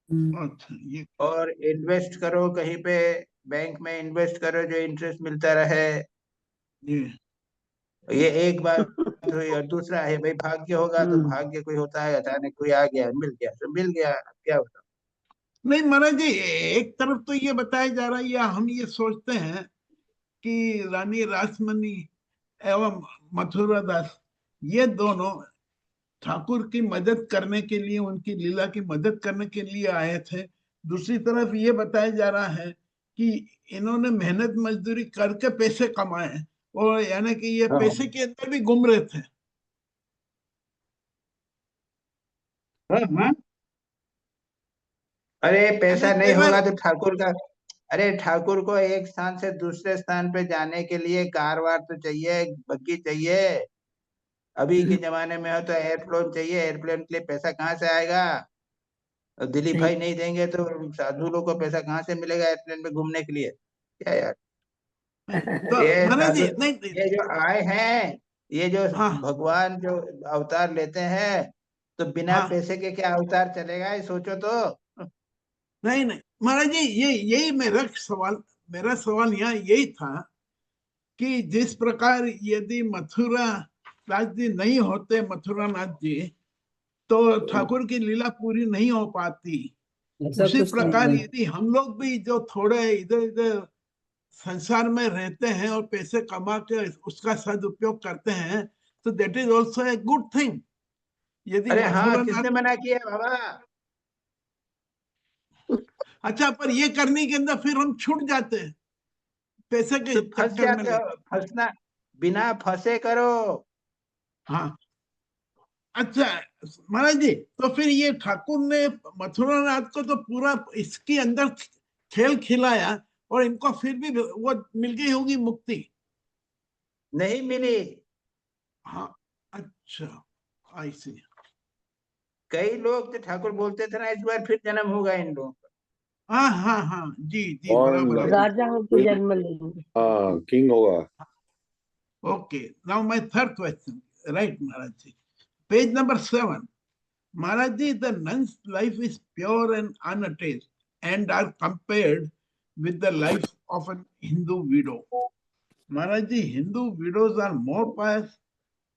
अच्छा ये और इन्वेस्ट करो कहीं पे, बैंक में इन्वेस्ट करो जो इंटरेस्ट मिलता रहे। ये एक बात हुई। और दूसरा है भाई, भाग्य होगा तो भाग्य कोई होता है, अचानक कोई आ गया मिल गया तो मिल गया, क्या होता। नहीं महाराज जी एक तरफ तो ये बताया जा रहा है या हम ये सोचते हैं कि रानी रासमणी एवं मथुरा दास ये दोनों ठाकुर की मदद करने के लिए, उनकी लीला की मदद करने के लिए आए थे। दूसरी तरफ ये बताया जा रहा है कि इन्होंने मेहनत मजदूरी करके पैसे कमाए और यानी कि ये हाँ पैसे के अंदर भी गुम रहे थे। हाँ हाँ। अरे पैसा नहीं होगा तो ठाकुर का, अरे ठाकुर को एक स्थान से दूसरे स्थान पे जाने के लिए कार वार तो चाहिए, बग्गी चाहिए। अभी के जमाने में हो तो एयरप्लेन चाहिए, एयरप्लेन के लिए पैसा कहाँ से आएगा। दिलीप भाई नहीं देंगे तो साधु लोग को पैसा कहाँ से मिलेगा एयरप्लेन में घूमने के लिए, क्या यार। तो ये महाराज साधु, जी नहीं ये जो आए हैं, ये जो हाँ भगवान जो अवतार लेते हैं, तो बिना हाँ पैसे के क्या अवतार चलेगा, ये सोचो तो। नहीं नहीं महाराज जी ये यही मेरा सवाल यहाँ यही था कि जिस प्रकार यदि मथुरा दास जी नहीं होते, मथुरा नाथ जी, तो ठाकुर की लीला पूरी नहीं हो पाती। उसी प्रकार यदि हम लोग भी जो थोड़े इधर इधर संसार में रहते हैं और पैसे कमा के उसका सदुपयोग करते हैं तो that is also a good thing. यदि अरे हाँ, मथुरा किसने नाथ मना किया बाबा। अच्छा पर ये करने के अंदर फिर हम छूट जाते हैं पैसे के तो फंस चक्कर में जाते हो, फंसना बिना फंसे करो। हाँ अच्छा महाराज जी तो फिर ये ठाकुर ने मथुरा नाथ को तो पूरा इसके अंदर खेल खिलाया और इनको फिर भी वो मिल गई होगी मुक्ति। नहीं मिली। हाँ अच्छा आई सी। कई लोग तो ठाकुर बोलते थे ना, इस बार फिर जन्म होगा इन लोगों का। हाँ हाँ हाँ जी जी और बराबर है। राजा होके जन्म लेंगे। हाँ किंग होगा। Okay, now my third question. Right, Maharaj. Page number 7. Maharaj, the nun's life is pure and unattached and are compared with the life of an Hindu widow. Maharaj, Hindu widows are more pious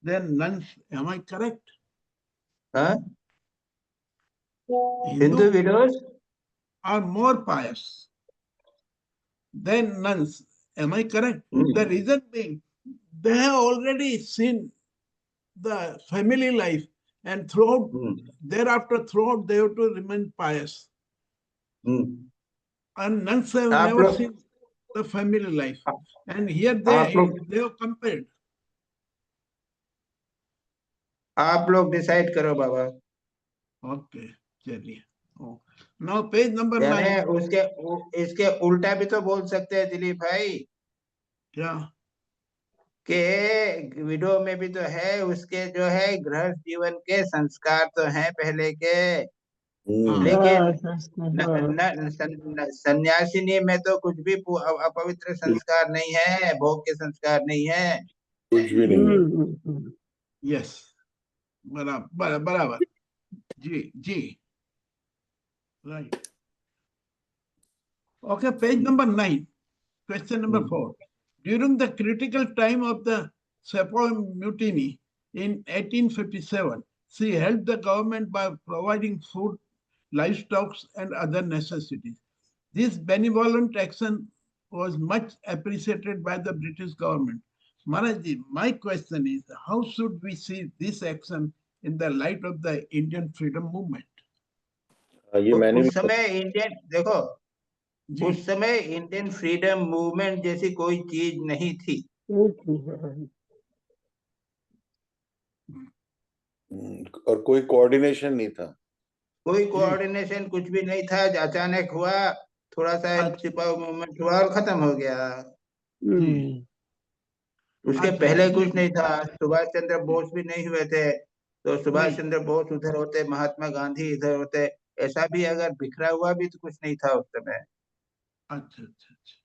than nuns. Am I correct? हाँ, Hindu widows are more pious than nuns. Am I correct? The reason being, they have already seen the family life and throughout thereafter they have to remain pious. And nuns have आप never लोग seen the family life, and here they have compared. आप लोग decide करो बाबा। Okay, चलिए। Now page number 9. यानी इसके उल्टा भी तो बोल सकते हैं दिलीप भाई, क्या के विडो में भी तो है, उसके जो है गृहस्थ जीवन के संस्कार तो हैं पहले के, लेकिन सन्यासिनी में तो कुछ भी अपवित्र संस्कार नहीं है, भोग के संस्कार नहीं है, कुछ भी नहीं है। यस, बराबर बराबर, जी जी, right. Okay, page number 9, question number 4. During the critical time of the Sepoy Mutiny in 1857, she helped the government by providing food, livestock, and other necessities. This benevolent action was much appreciated by the British government. Maharaj, my question is, how should we see this action in the light of the Indian freedom movement? ये मैंने उस समय Indian, देखो जी, उस समय Indian freedom movement जैसी कोई चीज नहीं थी। और कोई कोऑर्डिनेशन नहीं था, कोई कोऑर्डिनेशन कुछ भी नहीं था। अचानक हुआ, थोड़ा सा एक सिपाही मूवमेंट हुआ और खत्म हो गया। उसके अच्छा, पहले जी। कुछ नहीं था। सुभाष चंद्र बोस भी नहीं हुए थे, तो सुभाष नहीं। चंद्र बोस उधर होते, महात्मा गांधी इधर होते, ऐसा भी अगर बिखरा हुआ भी तो कुछ नहीं था उस समय। अच्छा अच्छा अच्छा,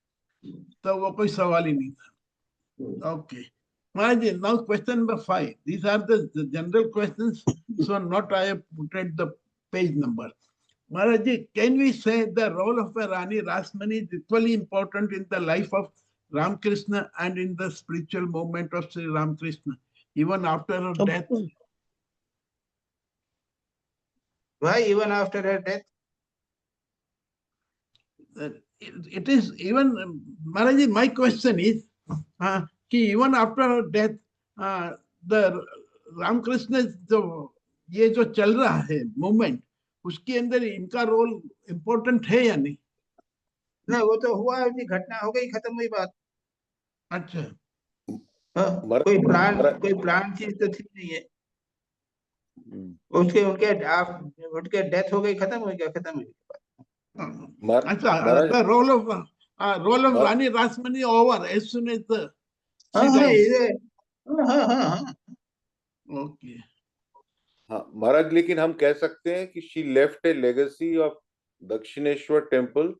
तो वो कोई सवाल ही नहीं था। Okay Maharaj, now question number 5. These are the general questions, so not I have put at the page number. Maharaj, can we say the role of a Rani Rasmani is equally important in the life of Ramakrishna and in the spiritual movement of Sri Ramakrishna, even after her death? Why even after her death? It is even, Maharaj, my question is, even after her death, the Ramakrishna जो ये जो चल रहा है movement, उसके अंदर इनका role important है या नहीं? नहीं, वो तो हुआ, घटना हो गई, खत्म हुई बात। अच्छा, कोई प्लान चीज तो थी नहीं है। उनके डेथ हो गई, खत्म हो गया, खत्म हो गया। अच्छा, the role of Rani Rasmani over as soon as the okay. हाँ महाराज, लेकिन हम कह सकते हैं कि she left A legacy of Dakshineswar temple,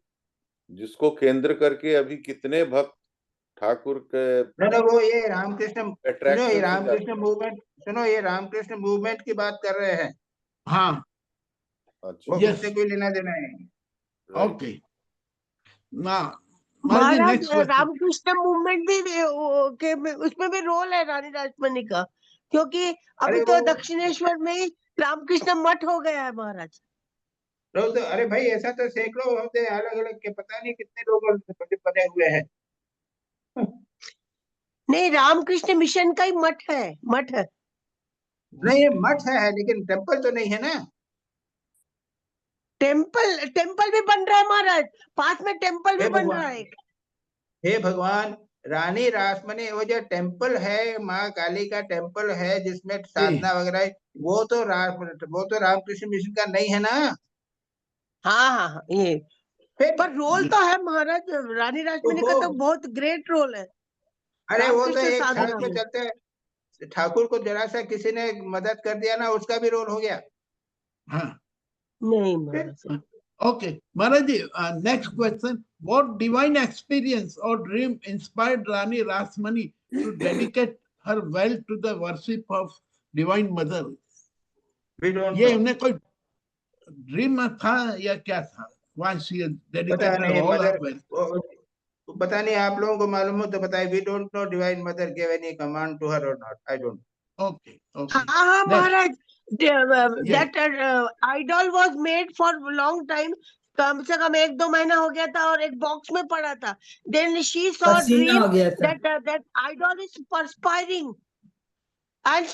जिसको केंद्र करके अभी कितने भक्त ठाकुर के वो ये रामकृष्ण मूवमेंट, सुनो ये रामकृष्ण मूवमेंट की बात कर रहे हैं। हाँ, वो उससे कोई लेना देना है। ओके ना महाराज, रामकृष्ण मूवमेंट भी के उसमें भी रोल है रानी रासमणी का, क्योंकि अभी तो दक्षिणेश्वर में ही रामकृष्ण मठ हो गया है महाराज। तो अरे भाई, ऐसा तो सैकड़ों होते हैं अलग अलग के, पता नहीं कितने लोग बने हुए हैं। नहीं, रामकृष्ण मिशन का ही मठ है, मठ है। नहीं, मठ है लेकिन टेम्पल तो नहीं है ना। टेम्पल भी बन रहा है महाराज, पास में टेम्पल भी बन रहा है। हे भगवान, रानी रासमणी वो जो टेम्पल है, माँ काली का टेम्पल है जिसमें साधना वगैरह, वो तो रामकृष्ण मिशन का नहीं है ना। हाँ हाँ हाँ, ये पर रोल तो है महाराज, रानी रासमणी का तो बहुत ग्रेट रोल है। अरे वो तो एक सड़क पे चलते ठाकुर को जरा सा किसी ने मदद कर दिया ना, उसका भी रोल हो गया। हाँ, नहीं महाराज। Okay, Maharaj, next question. What divine experience or dream inspired Rani Rasmani to dedicate her wealth to the worship of Divine Mother? ये उन्हें कोई ड्रीम था या क्या था? Why she dedicated all her wealth? पता नहीं, आप लोगों को मालूम हो तो बताइए। We don't know Divine Mother gave any command to her or not. I don't. Okay, okay. हाँ महाराज, that idol was made for long time, कम से कम 1-2 महीना हो गया था और एक बॉक्स में पड़ा था। Then she saw dream that idol is perspiring, and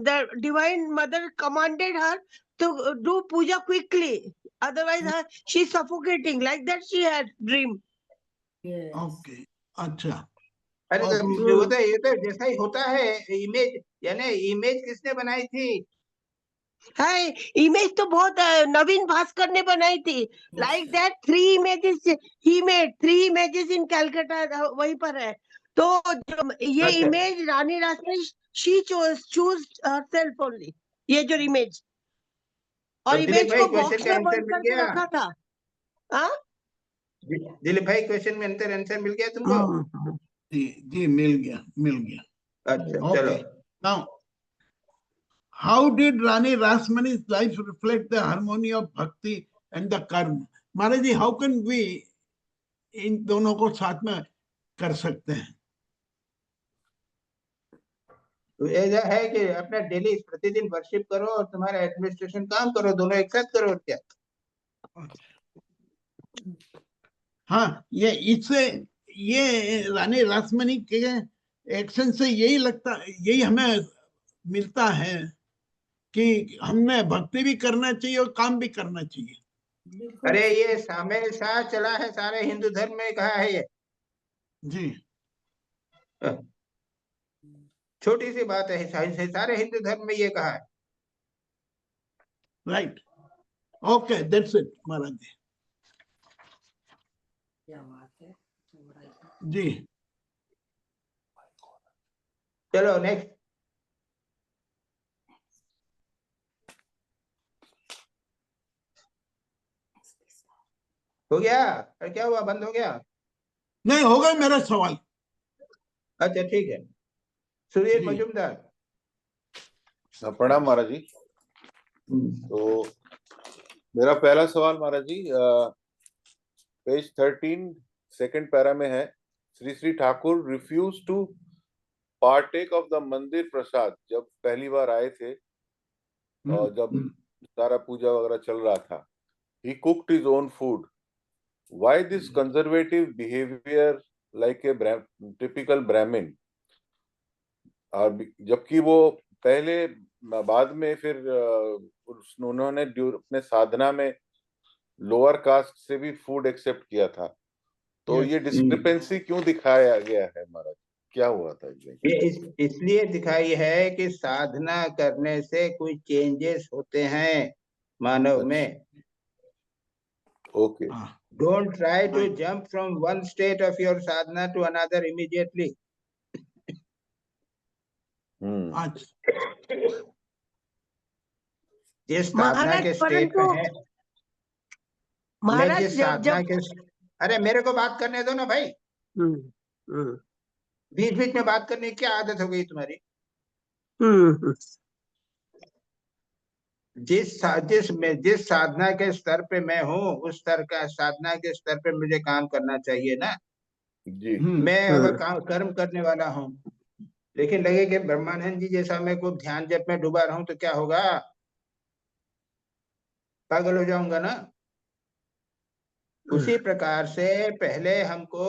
the Divine Mother commanded her to do puja quickly, otherwise she's suffocating. Like that she had dream. Yes. Okay, अच्छा। अरे तो ये तो जैसा ही होता है, इमेज, यानी इमेज किसने बनाई थी? है, इमेज तो बहुत नवीन भास्कर ने बनाई थी। Like that 3 images he made, 3 images in Calcutta, वहीं पर है। तो ये image Rani Rasmani she chose herself only, ये जो इमेज। और तो दिलीप इमेज भाई को क्वेश्चन बॉक्स का में आंसर बंद मिल करके गया? रखा था। हाँ दिलीप भाई क्वेश्चन में आंसर मिल गया तुमको? जी जी मिल गया। अच्छा चलो। Okay. Now, how did Rani Rasmani's life reflect the harmony of bhakti and the karma? Maharaj ji, how can we इन दोनों को साथ में कर सकते हैं? तो ऐसा है कि अपना डेली प्रतिदिन वर्शिप करो और तुम्हारा एडमिनिस्ट्रेशन काम करो, दोनों एक साथ करो और क्या। हाँ, ये रानी रासमणी के एक्शन से यही हमें मिलता है कि हमने भक्ति भी करना चाहिए और काम भी करना चाहिए। अरे ये शामिल शाह चला है सारे हिंदू धर्म में, कहा है ये जी। छोटी सी बात है, सारे हिंदू धर्म में ये कहा है। राइट, ओके, दैट्स इट महाराज जी। जी चलो नेक्स्ट। हो गया? और क्या हुआ, बंद हो गया? नहीं, हो गए मेरा सवाल। अच्छा ठीक है, सुधीर जी। मजुमदार। प्रणाम महाराज जी। तो मेरा पहला सवाल Maharaj ji, page 13 second para में है, Shri Shri Thakur refuse to partake of the mandir prasad जब पहली बार आए थे और जब सारा पूजा वगैरह चल रहा था। He cooked his own food. Why this conservative behaviour like a typical Brahmin? और जबकि वो पहले बाद में फिर उन्होंने अपने साधना में लोअर कास्ट से भी फूड एक्सेप्ट किया था, तो ये डिस्क्रिपेंसी क्यों दिखाया गया है महाराज? क्या हुआ था ये इसलिए दिखाई है कि साधना करने से कोई चेंजेस होते हैं मानव में। Okay. Don't try to jump from one state of your sadhana to another immediately. जिस साधना के स्टेट में है, मैं जिस साधना के, अरे मेरे को बात करने दो ना भाई। बीच बीच में बात करने की क्या आदत हो गई तुम्हारी? जिस साधना के स्तर पे मैं हूँ, उस स्तर का साधना के स्तर पे मुझे काम करना चाहिए ना जी। मैं अगर कर्म करने वाला हूँ, लेकिन लगे कि ब्रह्मानंद जी जैसा मैं को ध्यान जप में डूबा रहूं तो क्या होगा? पागल हो जाऊंगा ना। उसी प्रकार से पहले हमको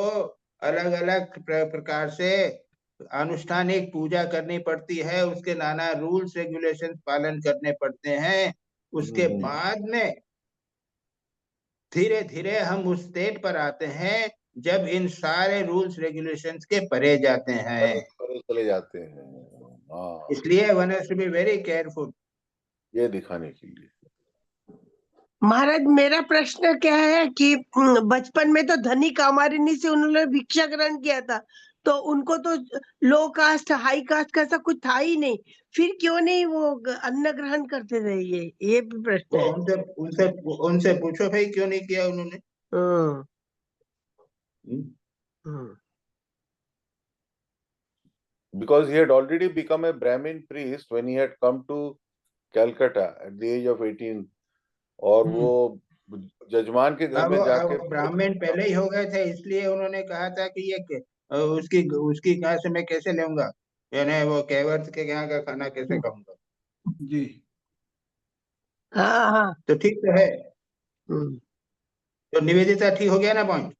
अलग अलग प्रकार से अनुष्ठानिक पूजा करनी पड़ती है, उसके नाना रूल्स रेगुलेशंस पालन करने पड़ते हैं। उसके बाद में धीरे धीरे हम उस स्टेट पर आते हैं जब इन सारे रूल्स रेगुलेशंस के परे जाते हैं, परे चले जाते हैं। इसलिए one has to be very careful. ये दिखाने के लिए महाराज, मेरा प्रश्न क्या है कि बचपन में तो धनी कामारिनी से उन्होंने भिक्षा ग्रहण किया था, तो उनको तो लो कास्ट हाई कास्ट का ऐसा कुछ था ही नहीं, फिर क्यों नहीं वो अन्न ग्रहण करते थे? ये भी प्रश्न है। उनसे उनसे उनसे पूछो भाई क्यों नहीं किया उन्होंने। because he had already become a Brahmin priest when he had come to Calcutta at the age of 18, और वो जजमान के घर में जाके ब्राह्मण पहले ही हो गए थे, इसलिए उन्होंने कहा था कि ये उसकी कहा से मैं कैसे लूंगा, यानी वो केवर्थ के यहाँ का खाना कैसे खाऊंगा। जी हाँ, तो ठीक तो है। तो निवेदिता ठीक हो गया ना पॉइंट?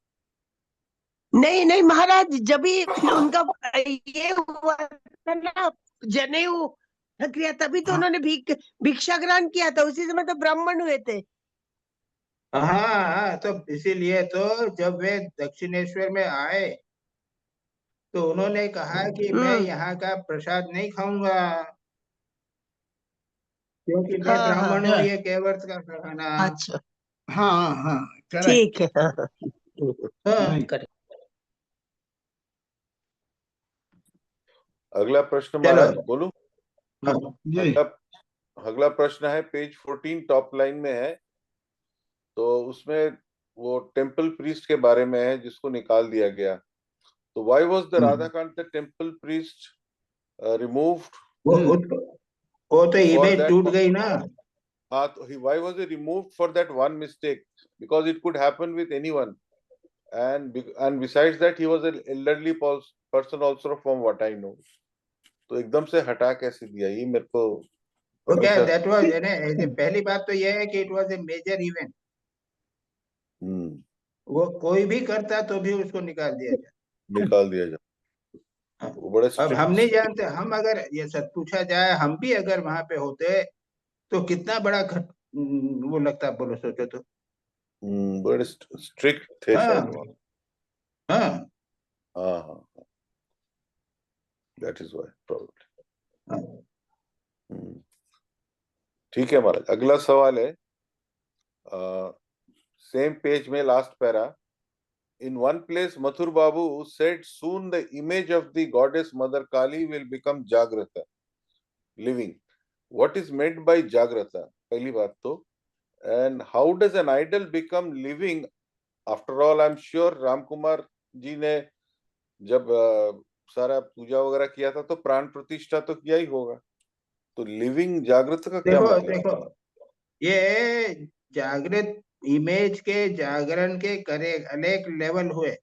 नहीं महाराज, जब भी उनका ये हुआ था ना, जनेऊ क्रिया, तभी तो उन्होंने भिक्षा ग्रहण किया था, उसी समय तो ब्राह्मण हुए थे। हाँ, तो इसीलिए तो जब वे दक्षिणेश्वर में आए तो उन्होंने कहा कि मैं यहाँ का प्रसाद नहीं खाऊंगा क्योंकि मैं ब्राह्मण हूँ, ये केवर्थ का खाना। अच्छा, हाँ ठीक है। अगला प्रश्न महाराज बोलूं? जी। अगला प्रश्न है पेज 14 टॉप लाइन में है, तो उसमें वो टेम्पल प्रीस्ट के बारे में है जिसको निकाल दिया गया। तो why was the Radhakant the temple priest removed? वो तो इमेज टूट गई ना। हाँ, तो why was he removed for that one mistake? Because it could happen with anyone, and besides that he was an elderly person also from what I know. तो एकदम से हटा कैसे दिया, ये मेरे को क्या that was पहली बात तो ये है कि it was a major event। वो कोई भी करता तो भी उसको निकाल दिया जाए। वो बड़े अब हम नहीं जानते, हम अगर ये सच पूछा जाए, हम भी अगर वहां पे होते तो कितना बड़ा वो लगता, बोलो सोचो तो। बड़े स्ट्रिक्ट थे शायद वहाँ। हाँ, that is why probably। ठीक है महाराज, अगला सवाल है सेम पेज में last para. In one place, Mathur Babu said, "Soon the image of the goddess Mother Kali will become Jagrata, living." What is meant by Jagrata? पहली बात तो, and how does an idol become living? After all, I'm sure Ram Kumar ji ने जब सारा पूजा वगैरह किया था तो प्राण प्रतिष्ठा तो किया ही होगा, तो लिविंग जागृत का क्या मतलब? देखो ये जागृत इमेज के जागरण के करे अनेक लेवल हुए।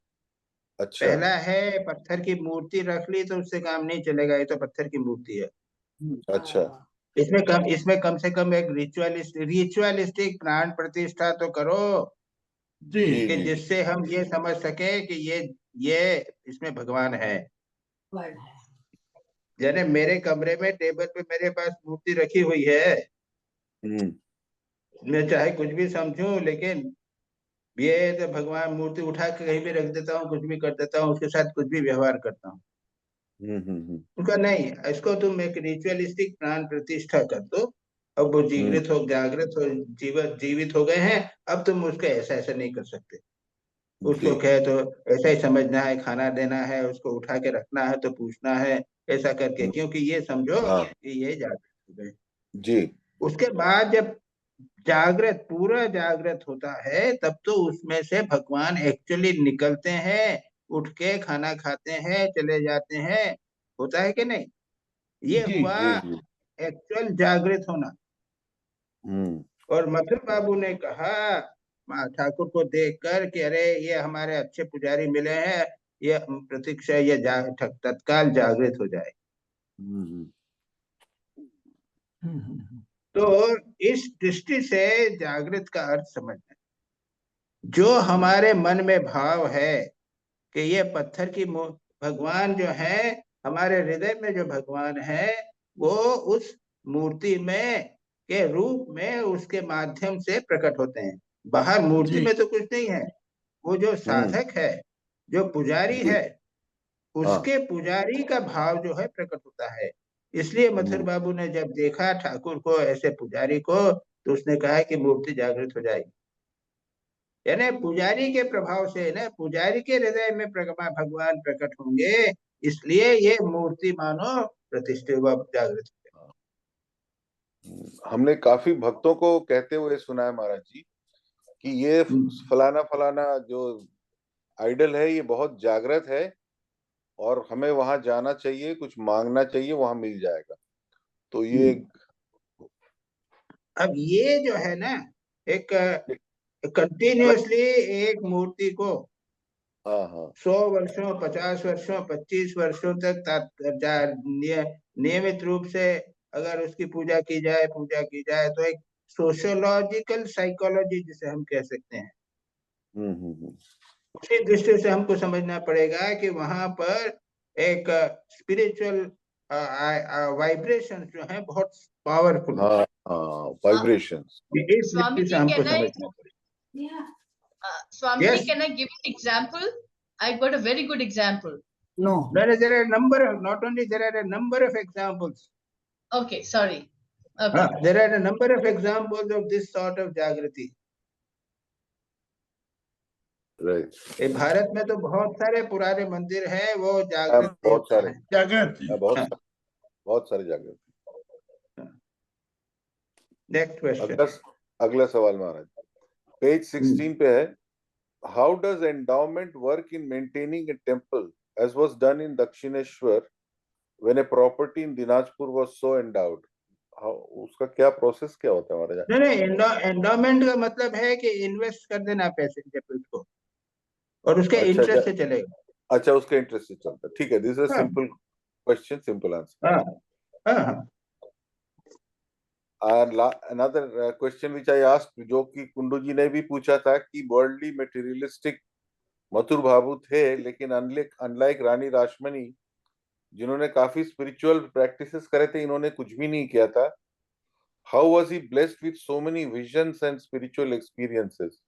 अच्छा। पहला है पत्थर की मूर्ति रख ली तो उससे काम नहीं चलेगा, ये तो पत्थर की मूर्ति है। अच्छा। इसमें कम से कम एक रिचुअलिस्टिक प्राण प्रतिष्ठा तो करो जी, कि जिससे हम ये समझ सके कि ये इसमें भगवान है। जैसे मेरे कमरे में टेबल पे मेरे पास मूर्ति रखी हुई है, मैं चाहे कुछ भी समझूं, लेकिन ये तो भगवान मूर्ति उठा के कहीं भी रख देता हूँ, कुछ भी कर देता हूँ, उसके साथ कुछ भी व्यवहार करता हूँ। उनका नहीं, इसको तुम एक रिचुअलिस्टिक प्राण प्रतिष्ठा कर दो। अब वो जागृत हो जीवित हो गए हैं, अब तुम उसको ऐसा नहीं कर सकते। उसको कहे तो ऐसा ही समझना है, खाना देना है, उसको उठा के रखना है तो पूछना है, ऐसा करके, क्योंकि ये समझो कि ये जागृत हो गए जी। उसके बाद जब पूरा जागृत होता है, तब तो उसमें से भगवान एक्चुअली निकलते हैं, उठ के खाना खाते हैं, चले जाते हैं, होता है कि नहीं? ये हुआ एक्चुअल जागृत होना। और मथुर बाबू ने कहा ठाकुर को देखकर कि अरे ये हमारे अच्छे पुजारी मिले हैं, ये प्रतीक्षा ये तत्काल जागृत हो जाए। तो इस दृष्टि से जागृत का अर्थ समझना, जो हमारे मन में भाव है कि ये पत्थर की भगवान जो है, हमारे हृदय में जो भगवान है, वो उस मूर्ति में के रूप में उसके माध्यम से प्रकट होते हैं। बाहर मूर्ति में तो कुछ नहीं है, वो जो साधक है, जो पुजारी है, उसके पुजारी का भाव जो है प्रकट होता है। इसलिए मथुर बाबू ने जब देखा ठाकुर को ऐसे पुजारी को, तो उसने कहा कि मूर्ति जागृत हो जाएगी। यानी पुजारी के प्रभाव से ना, पुजारी के हृदय में भगवान प्रकट होंगे, इसलिए ये मूर्ति मानो प्रतिष्ठित व जागृत। हमने काफी भक्तों को कहते हुए सुना है महाराज जी कि ये फलाना फलाना जो आइडल है ये बहुत जागृत है और हमें वहां जाना चाहिए, कुछ मांगना चाहिए, वहां मिल जाएगा। तो ये अब ये जो है ना, एक कंटिन्यूअसली एक मूर्ति को 100 वर्षों, 50 वर्षों, 25 वर्षों तक नियमित रूप से अगर उसकी पूजा की जाए तो एक सोशियोलॉजिकल साइकोलॉजी जिसे हम कह सकते हैं, उसी दृष्टि से हमको समझना पड़ेगा कि वहां पर एक स्पिरिचुअल वाइब्रेशन जो है बहुत पावरफुल है। वाइब्रेशंस, इस दृष्टि से हमको समझना पड़ेगा। Swami, Yes. can I give an example? I got a very good example. No. There are a number of, not only there are a number of examples. Okay, sorry. Okay. There are a number of examples of this sort of जागृति। Right. Bharat में तो बहुत सारे पुराने मंदिर हैं, वो जागृत बहुत सारे जागृत बहुत सारे जागृत। Next question. अगला सवाल महाराज, पेज 16 पे है, how does endowment work in maintaining a temple as was done in Dakshineswar when a property in Dinajpur was so endowed? उसका क्या प्रोसेस क्या होता है महाराज? नहीं, एंडोमेंट का मतलब है कि इन्वेस्ट कर देना पैसे टेम्पल को और उसके अच्छा, इंटरेस्ट से चलेगा। अच्छा, उसके इंटरेस्ट से चलता है, ठीक है। This is simple question, simple answer. हाँ। Another question which I asked, जो कि कुंडू जी ने भी पूछा था, कि वर्ल्डली मटेरियलिस्टिक मथुर बाबू थे, लेकिन अनलाइक रानी रासमणी जिन्होंने काफी स्पिरिचुअल प्रैक्टिसेस करे थे, इन्होंने कुछ भी नहीं किया था। How was he blessed with so many visions and spiritual experiences?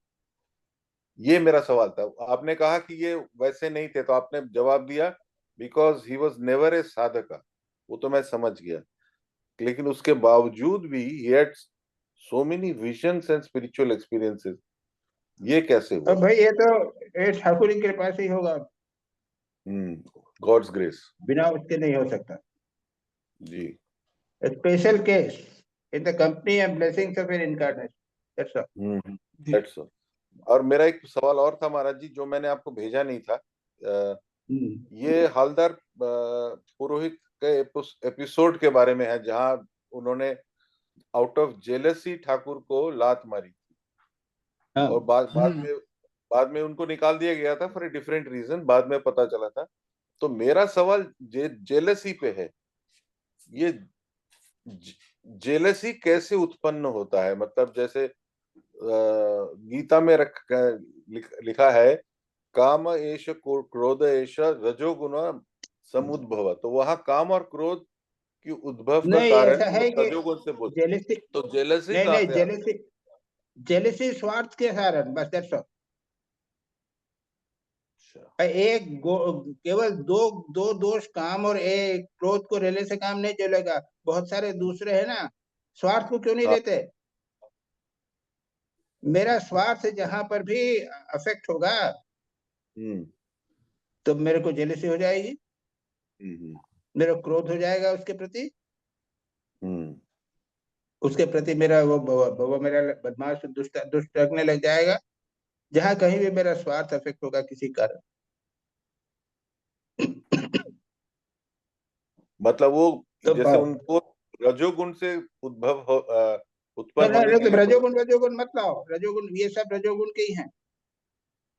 ये मेरा सवाल था। आपने कहा कि ये वैसे नहीं थे, तो आपने जवाब दिया because he was never a sadhaka, वो तो मैं समझ गया, लेकिन उसके बावजूद भी he had so many visions and spiritual experiences, ये कैसे हुआ? भाई ये तो ठाकुर की कृपा से ही होगा, गॉड्स ग्रेस, बिना उसके नहीं हो सकता जी। Special case in the company and blessings of an incarnation, that's all. That's all. और मेरा एक सवाल और था महाराज जी, जो मैंने आपको भेजा नहीं था। ये हालदार पुरोहित के एपिसोड के बारे में है, जहां उन्होंने आउट ऑफ जेलसी ठाकुर को लात मारी थी, और बाद में उनको निकाल दिया गया था फॉर ए डिफरेंट रीजन, बाद में पता चला था। तो मेरा सवाल जेलसी पे है, ये जेलसी कैसे उत्पन्न होता है? मतलब जैसे गीता में लिखा है, काम एष क्रोध एष रजोगुण समुद्भव, तो वहां काम और क्रोध की उद्भव का कारण रजोगुण से बोल, तो जेलसी कहां से? जेलसी स्वार्थ के कारण, बस दैट्स ऑल। केवल दो दोष, काम और एक क्रोध को रेले से काम नहीं चलेगा, बहुत सारे दूसरे है ना, स्वार्थ को क्यों नहीं लेते? मेरा स्वार्थ जहां पर भी अफेक्ट होगा तो मेरे को जेलसी हो जाएगी, मेरा क्रोध हो जाएगा उसके प्रति मेरा वो मेरा बदमाश दुष्ट लगने लग जाएगा, जहां कहीं भी मेरा स्वार्थ अफेक्ट होगा किसी कारण। मतलब वो तो जैसे उनको रजोगुण से उत्पन्न होने के लिए, रजोगुण मत लाओ, रजोगुण ये सब रजोगुण के ही हैं।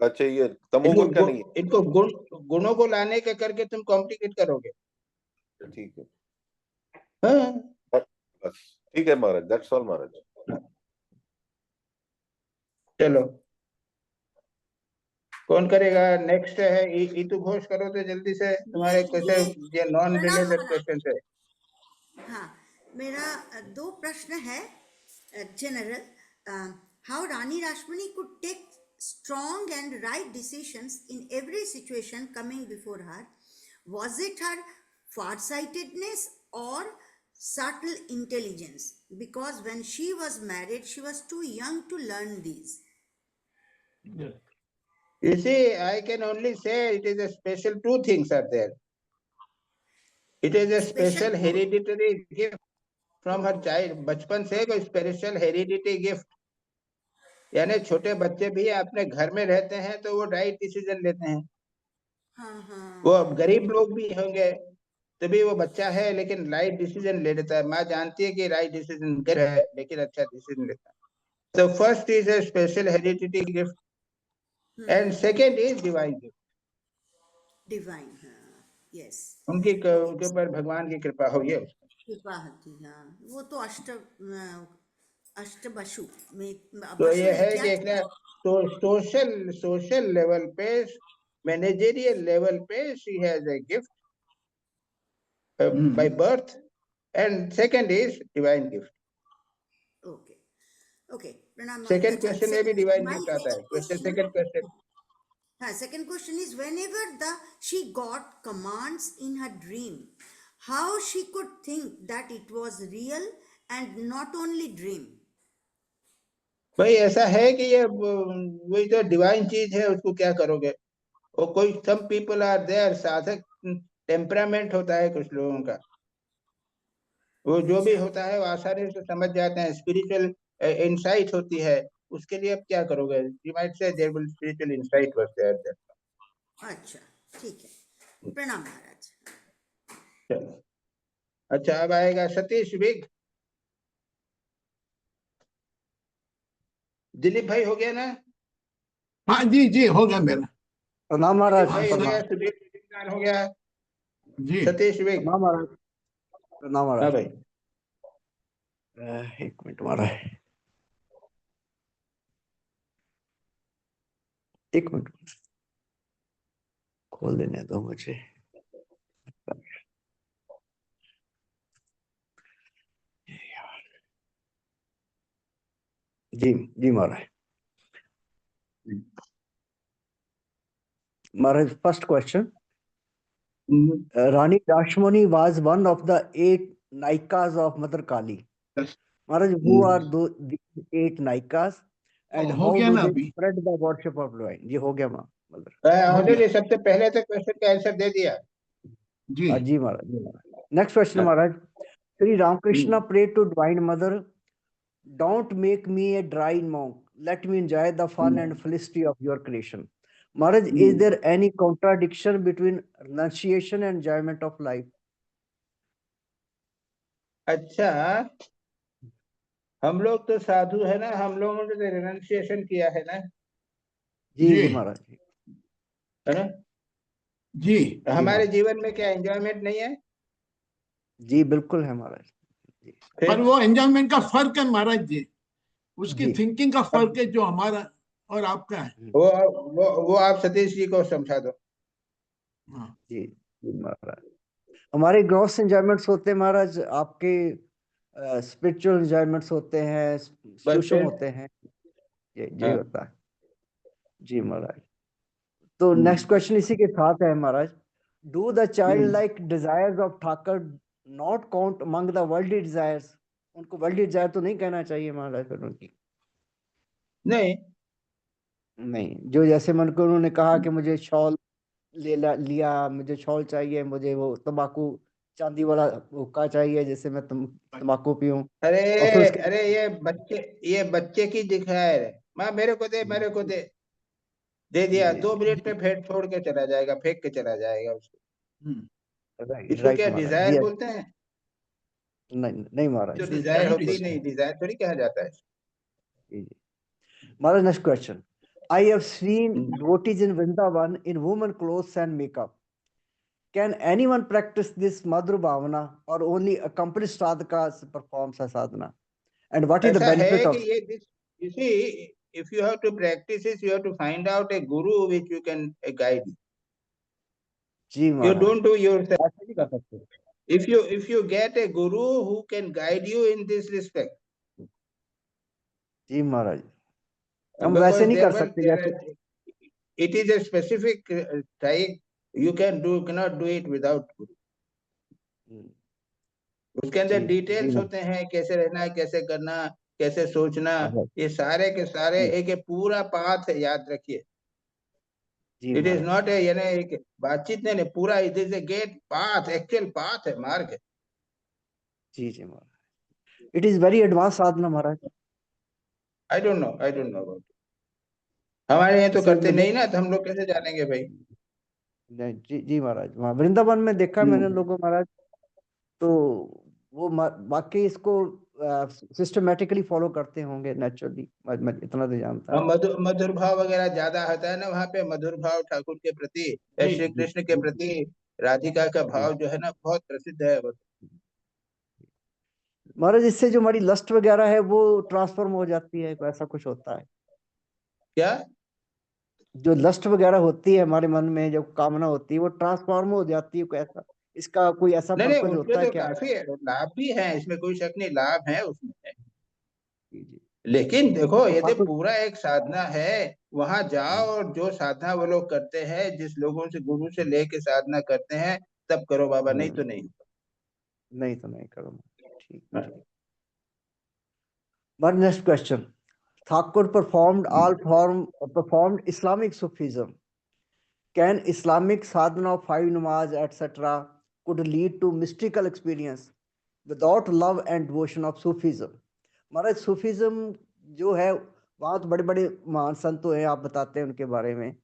अच्छा, ये तमोगुण का नहीं है? इनको गुणों को लाने का करके तुम कॉम्प्लिकेट करोगे। ठीक है, हाँ। बस ठीक है महाराज, दैट्स ऑल महाराज। चलो, कौन करेगा? नेक्स्ट है इतु घोष, करो तो जल्दी से, तुम्हारे क्वेश्चन ये नॉन रिलेटेड क्वेश्चन है। हाँ, मेरा दो प्रश्न है general. How Rani Rasmani could take strong and right decisions in every situation coming before her? Was it her farsightedness or subtle intelligence? Because when she was married, she was too young to learn these. You see, I can only say it is a special, two things are there. It is a special hereditary gift from her child. बचपन से कोई special heredity gift, यानी छोटे बच्चे भी अपने घर में रहते हैं तो वो राइट डिसीजन लेते हैं। वो गरीब लोग भी होंगे तो भी वो बच्चा है लेकिन राइट डिसीजन ले लेता है। माँ जानती है कि राइट डिसीजन कर है लेकिन अच्छा डिसीजन लेता है। तो first is a special heredity gift and second is divine gift. Divine, yes, उनके ऊपर भगवान की कृपा हुई है, कृपा होती है। वो तो अष्टवसु में तो ये है कि तो सोशल लेवल पे, मैनेजरियल लेवल पे she has a gift by birth and second is divine gift. Okay okay, प्रणाम। सेकंड क्वेश्चन में भी डिवाइन गिफ्ट आता है। क्वेश्चन सेकंड क्वेश्चन, हाँ, second question is, whenever she got commands in her dream, how she could think that it was real and not only dream? भाई ऐसा है कि ये वही तो डिवाइन चीज है, उसको क्या करोगे? वो कोई some people are there, साधक टेम्परामेंट होता है कुछ लोगों का, वो जो भी होता है वो आसानी से समझ जाते हैं, स्पिरिचुअल इंसाइट होती है। उसके लिए अब क्या करोगे? You might say there will spiritual insight was there. अच्छा, ठीक है, प्रणाम महाराज। चलो, अच्छा अब आएगा सतीश विग। दिलीप भाई हो गया ना? हाँ जी जी, हो गया मेरा। प्रणाम महाराज। दिलीप भाई हो गया, प्रणाम सुधीर मजुमदार हो गया, जी, सतीश विग। प्रणाम महाराज। प्रणाम हाँ महाराज। भाई। एक मिनट महाराज, एक मिनट खोल देने दो मुझे। जी जी Maharaj. Maharaj, first question, Rani Rashmani was one of the 8 Naikas of Mother Kali. Yes. Maharaj, who are these 8 Naikas and हो how गया do ना they अभी? spread the worship of divine? ये हो गया मदर। ऑलरेडी सबसे पहले तो क्वेश्चन का आंसर दे दिया जी जी महाराज, जी Maharaj. Next question Maharaj, Shri Ramakrishna prayed to divine mother, don't make me a dry monk, let me enjoy the fun and felicity of your creation. Maharaj, is there any contradiction between renunciation and enjoyment of life? अच्छा, हम लोग तो साधु है ना, हम लोगों ने तो रिनंसिएशन किया है ना, जी जी। जी महाराज, है ना? जी हमारे जीवन में क्या एंजॉयमेंट नहीं है? जी बिल्कुल है महाराज। पर वो एंजॉयमेंट का फर्क है महाराज जी, उसकी जी। थिंकिंग का फर्क है जो हमारा और आपका है। वो आप सतीश जी को समझा दो। हाँ। जी जी महाराज, हमारे ग्रॉस एंजॉयमेंट्स होते हैं महाराज, आपके स्पिरिचुअल एंजॉयमेंट्स होते हैं, सूक्ष्म होते हैं, ये हाँ। होता है। जी महाराज, तो नेक्स्ट क्वेश्चन इसी के साथ है Maharaj, do the child like desires of Thakur not count among the worldly desires? उनको वर्ल्डली डिजायर तो नहीं कहना चाहिए महाराज फिर उनकी? नहीं नहीं, जो जैसे मन को उन्होंने कहा कि मुझे शॉल लिया, मुझे शॉल चाहिए, मुझे वो तंबाकू चांदी वाला हुक्का चाहिए जैसे मैं तंबाकू पीऊं। अरे ये बच्चे की डिजायर है, माँ मेरे को दे, मेरे को दे दिया, 2 मिनट में फेंक छोड़ के चला जाएगा, फेंक के चला जाएगा उसको। इसको क्या डिजायर बोलते हैं? नहीं नहीं महाराज, जो डिजायर होती नहीं, डिजायर थोड़ी कहा जाता है। Maharaj next question, I have seen devotees in Vrindavan in women clothes and makeup. Can anyone practice this Madhur Bhavana or only accomplished sadhakas performs a sadhana? And what is the benefit of? You see, if you have to practice this, you have to find out a guru which you can guide you. Ji You Maharaj, don't do yourself. ऐसे नहीं कर सकते। If you get a guru who can guide you in this respect. जी महाराज, हम वैसे नहीं कर सकते जैसे। It is a specific type. You cannot do it without guru. उसके अंदर डिटेल्स होते हैं, कैसे रहना, कैसे करना, कैसे सोचना, ये सारे के सारे एक पूरा पाथ है, याद रखिए। इट इज नॉट ए यानी एक बातचीत नहीं, पूरा it is a great path, actual path है, मार्ग है। जी जी Maharaj, it is very advance sadhana Maharaj. I don't know about, हमारे यहाँ तो करते नहीं ना, तो हम लोग कैसे जानेंगे भाई? जी जी महाराज, वहाँ वृंदावन में देखा मैंने लोगों महाराज, तो वो बाकी इसको सिस्टमेटिकली फॉलो करते होंगे नेचुरली, मैं इतना तो जानता हूँ। मधुर भाव वगैरह ज्यादा होता है ना वहाँ पे, मधुर भाव ठाकुर के प्रति, श्री कृष्ण के प्रति, राधिका का भाव जो है ना बहुत प्रसिद्ध है। महाराज, इससे जो हमारी लस्ट वगैरह है वो ट्रांसफॉर्म हो जाती है, ऐसा कुछ होता है क्या? जो लस्ट वगैरह होती है हमारे मन में, जो कामना होती है वो ट्रांसफॉर्म हो जाती है, कैसा इसका कोई ऐसा पर्पस होता है क्या? काफी लाभ भी है इसमें, कोई शक नहीं, लाभ है उसमें। लेकिन देखो ये तो पूरा एक साधना है, वहां जाओ और जो साधना वो लोग करते हैं, जिस लोगों से गुरु से लेके साधना करते हैं, तब करो बाबा, नहीं तो नहीं, नहीं तो नहीं करो। ठीक। But next question, Thakur performed Islamic Sufism. Can Islamic sadhana of 5 namaz etc. could lead to mystical experience? without love and devotion of Sufism. Maharaj Sufism जो है वहां तो बड़े बड़े महान संत हैं, आप बताते हैं उनके बारे में।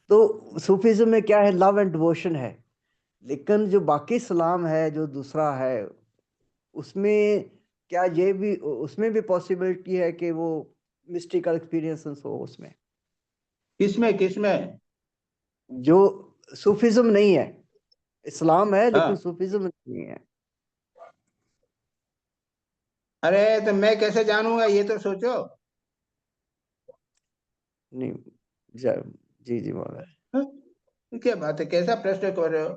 तो सूफिज्म में क्या है, लव एंड डिवोशन है, लेकिन जो बाकी इस्लाम है जो दूसरा है उसमें क्या ये भी, उसमें भी पॉसिबिलिटी है कि वो मिस्टिकल एक्सपीरियंसेस हो उसमें? किसमें जो सूफिज्म नहीं है, इस्लाम है लेकिन हाँ। सूफिज्म नहीं है। अरे तो मैं कैसे जानूंगा, ये तो सोचो। नहीं जी जी महाराज। हाँ? क्या बात है, कैसा प्रश्न कर रहे हो?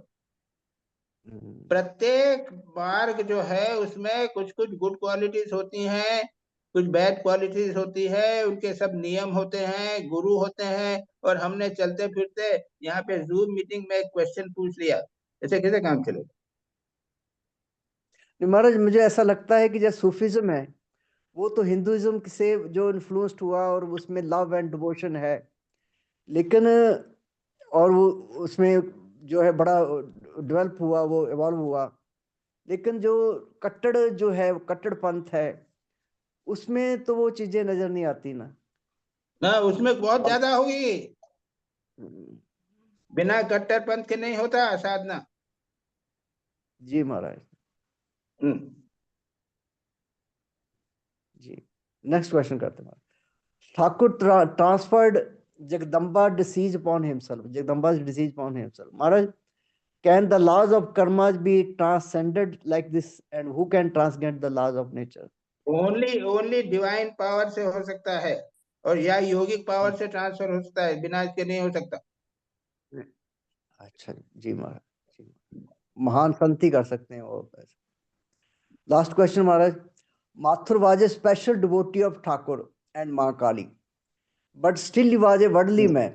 प्रत्येक मार्ग जो है उसमें कुछ कुछ गुड क्वालिटीज होती हैं, कुछ बैड क्वालिटीज होती है, उनके सब नियम होते हैं, गुरु होते हैं, और हमने चलते फिरते यहाँ पे जूम मीटिंग में एक क्वेश्चन पूछ लिया, ऐसे कैसे काम चलेगा? महाराज मुझे ऐसा लगता है कि जो सूफिज्म है वो तो हिंदुइज्म से जो इन्फ्लुएंस्ड हुआ और उसमें लव एंड डिवोशन है, लेकिन और वो उसमें जो है बड़ा डेवलप हुआ, वो इवॉल्व हुआ, लेकिन जो कट्टर जो है, कट्टर पंथ है, उसमें तो वो चीजें नजर नहीं आती ना। उसमें बहुत ज्यादा होगी, बिना कट्टरपंथ के नहीं होता साधना। जी महाराज जी। नेक्स्ट क्वेश्चन करते हैं। Thakur transferred Jagdamba disease upon himself. Jagdamba's disease upon himself. Maharaj, can the laws of karma be transcended like this, and who can transcend the laws of nature? Only divine power से हो सकता है, और या योगिक power से transfer हो सकता है, बिना इसके नहीं हो सकता। अच्छा जी महाराज, महान संत ही कर सकते हैं वो। Last question Maharaj. Mathur was a special devotee of Thakur and Ma Kali, but still he was a worldly man.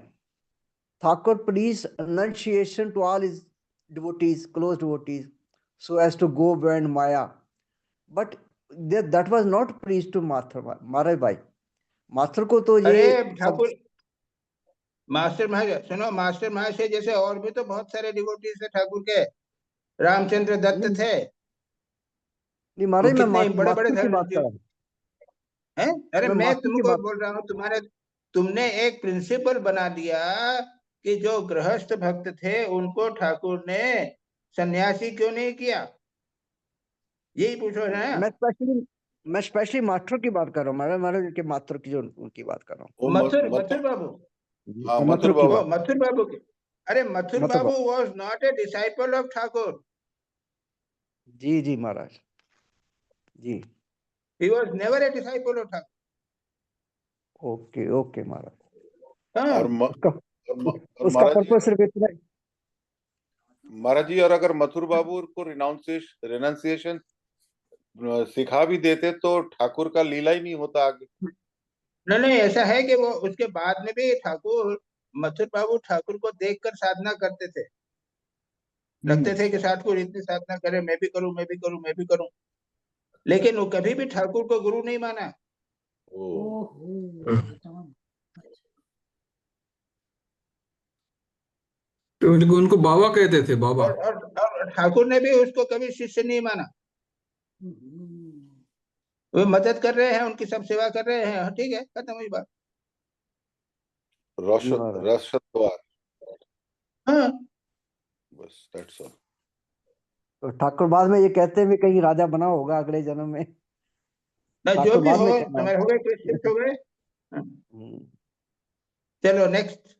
Thakur preached renunciation to all his devotees, close devotees, so as to go beyond Maya. But that was not preached to Mathur. Maharaj bhai, Mathur को तो ये Thakur master महाशय सुनो, master महाशय जैसे और भी तो बहुत सारे डिवोटीज थे ठाकुर के। रामचंद्र दत्त थे, नहीं महाराज, मैं बड़े बड़े की बात कर रहा हूँ। हैं? अरे मैं तुमको बोल रहा हूँ, तुमने एक प्रिंसिपल बना दिया कि जो गृहस्थ भक्त थे उनको ठाकुर ने सन्यासी क्यों नहीं किया, यही पूछो ना। मैं स्पेशली मास्टर की बात कर रहा हूँ, महाराज के मास्टर की जो उनकी बात कर रहा हूँ। मथुर बाबू, मथुर बाबू के। अरे Mathur Babu was not a disciple of Thakur. जी जी Maharaj ji. He was never a disciple of Thakur. Okay okay Maharaj. उसका पर्पस सिर्फ इतना है महाराज जी। और अगर मथुर बाबू को रिनाउंसिएशन सिखा भी देते तो ठाकुर का लीला ही नहीं होता आगे। नहीं, ऐसा है कि वो उसके बाद में भी ठाकुर, मथुर बाबू ठाकुर को देखकर साधना करते थे, लगते थे कि ठाकुर इतनी साधना करे, मैं भी करूं, मैं भी करूं, मैं भी करूं, लेकिन वो कभी भी ठाकुर को गुरु नहीं माना। तो उनको बाबा कहते थे, बाबा। और ठाकुर ने भी उसको कभी शिष्य नहीं माना। वो मदद कर रहे हैं, उनकी सब सेवा कर रहे हैं, ठीक है, खत्म हुई बात। हाँ बस, that's all। तो ठाकुर बाद में ये कहते हैं भी कहीं राजा बना होगा अगले जन्म में। जो भी हो, हमारे हो गए, क्रिश्चियन हो गए। चलो नेक्स्ट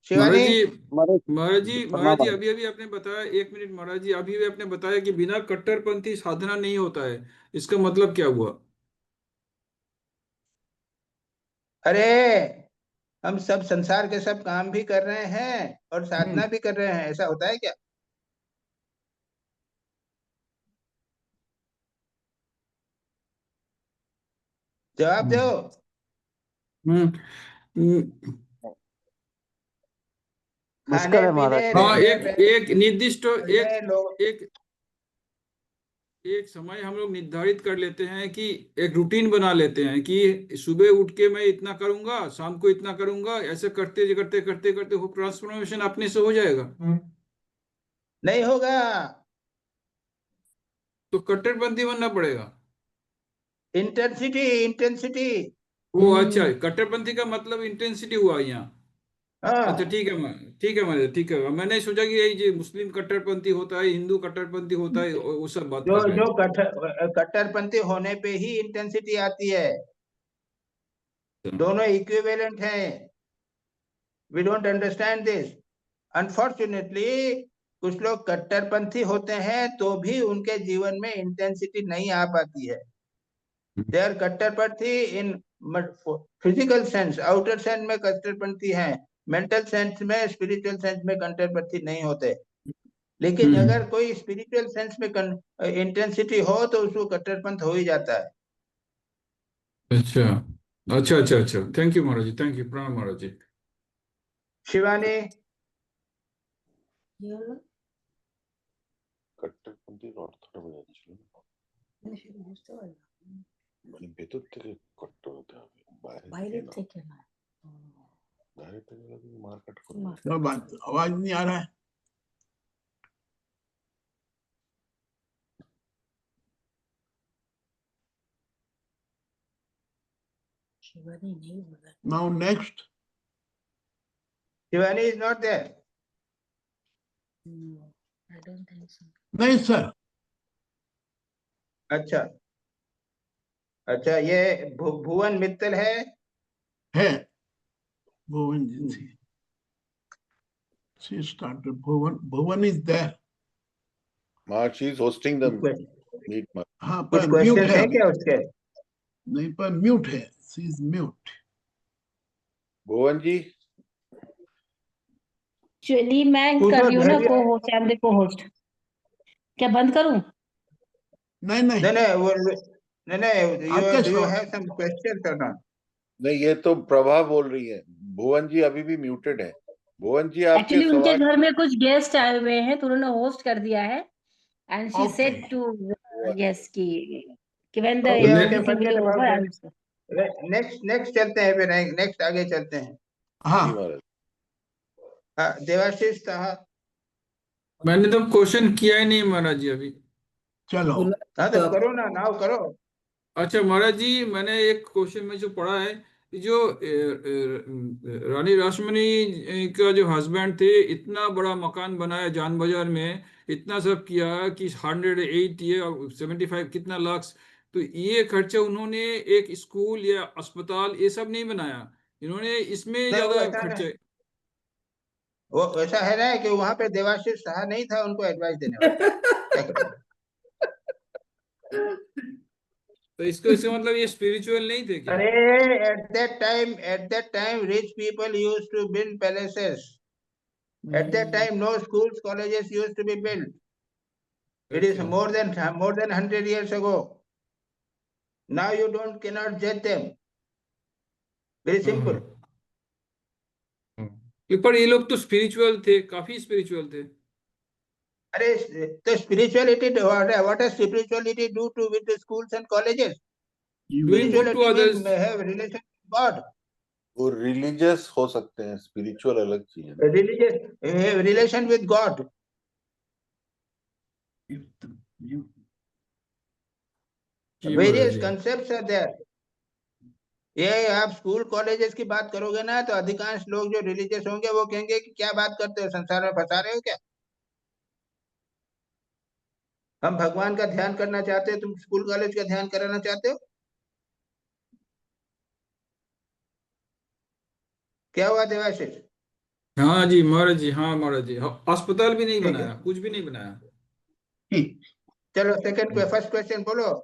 शिवानी। महाराज जी अभी आपने बताया, एक मिनट महाराज जी, अभी आपने बताया कि बिना कट्टरपंथी साधना नहीं होता है, इसका मतलब क्या हुआ? अरे हम सब संसार के सब काम भी कर रहे हैं और साधना भी कर रहे हैं, ऐसा होता है क्या? जवाब दो। मुश्किल है महाराज। हाँ, एक निर्दिष्ट एक समय हम लोग निर्धारित कर लेते हैं कि एक रूटीन बना लेते हैं कि सुबह उठ के मैं इतना करूंगा, शाम को इतना करूंगा, ऐसे करते करते करते करते वो ट्रांसफॉर्मेशन अपने से हो जाएगा। नहीं होगा। तो कट्टरपंथी बनना पड़ेगा। इंटेंसिटी। वो अच्छा, कट्टरपंथी का मतलब इंटेंसिटी हुआ यहाँ। अच्छा हाँ, ठीक है, ठीक है। मैंने सोचा कि यही जो मुस्लिम कट्टरपंथी होता है, हिंदू कट्टरपंथी होता है, वो सब बात जो कर रहे जो हैं। कट्टरपंथी होने पे ही इंटेंसिटी आती है। दोनों इक्विवेलेंट हैं। We don't understand this unfortunately. कुछ लोग कट्टरपंथी होते हैं तो भी उनके जीवन में इंटेंसिटी नहीं आ पाती है। दे आर कट्टरपंथी in physical sense, outer sense में कट्टरपंथी है, मेंटल सेंस में, स्पिरिचुअल सेंस में कट्टरपंथी नहीं होते। लेकिन अगर कोई स्पिरिचुअल सेंस में इंटेंसिटी हो तो उसको कट्टरपंथ हो ही जाता है। अच्छा। Thank you Maharaj ji, thank you, प्रणाम महाराज जी। शिवानी। কট্টরপন্থী অর্থটা বোঝাচ্ছিল মানে ভেতর থেকে কট্টর হতে হবে, বাইরে থেকে না। বাইরে থেকে হলে মার কাট করবে। क्या बात, आवाज नहीं आ रहा है। Now next. Shivani is not there. नहीं सर। अच्छा, ये भुवन मित्तल है। भुवन जी she started. Bhuvan is there. she is hosting the meet. हाँ कुछ पर म्यूट क्वेश्चन है है अभी। क्या उसके? नहीं पर म्यूट है, she is mute. भुवन जी चलिए मैं कर रही हूँ ना को होस्ट, एम को होस्ट। क्या बंद करूं? नहीं you have some questions or not? नहीं, ये तो प्रभा बोल रही है, भुवन जी अभी भी म्यूटेड है। भुवन जी आपके एक्चुअली उनके सवाल। घर में कुछ गेस्ट आए हुए हैं तो उन्होंने होस्ट कर दिया है and she said to yes कि when the everything will over. Next चलते हैं, फिर नेक्स्ट आगे चलते हैं। हाँ देवाशीष साहब। मैंने तो क्वेश्चन किया ही नहीं महाराज जी अभी। चलो हाँ तो करो ना, नाउ करो। अच्छा महाराज जी, मैंने एक क्वेश्चन में जो पढ़ा है, जो रानी रासमणी का जो हस्बैंड थे, इतना बड़ा मकान बनाया जान बाजार में, इतना सब किया कि 108 या 75 कितना लाख, तो ये खर्चा उन्होंने एक स्कूल या अस्पताल ये सब नहीं बनाया, इन्होंने इसमें ज्यादा खर्चा। वो ऐसा है ना कि वहां पे देवाशीष शाह नहीं था उनको एडवाइस देने वाला। क्या करें? तो इसको मतलब ये स्पिरिचुअल नहीं थे क्या? अरे at that time rich people used to build palaces. At that time no schools, colleges used to be built. It is more than 100 years ago. Now you cannot judge them. Very simple. पर ये लोग तो spiritual थे, काफी spiritual थे। अरे तो spirituality, what does spirituality do to with the schools and colleges? Spirituality means have relation with God. वो रिलीजियस हो सकते हैं, स्पिरिचुअल अलग चीज है। Religious relation with God. Various concepts are there. ये आप स्कूल कॉलेजेस की बात करोगे ना तो अधिकांश लोग जो रिलीजियस होंगे वो कहेंगे कि क्या बात करते हो, संसार में फंसा रहे हो क्या? हम भगवान का ध्यान करना चाहते हो, तुम स्कूल कॉलेज का ध्यान कराना चाहते हो? क्या हुआ देवाशीष? हाँ जी महाराज जी, हाँ महाराज जी, अस्पताल भी नहीं बनाया, कुछ भी नहीं बनाया। चलो सेकंड फर्स्ट क्वेश्चन बोलो।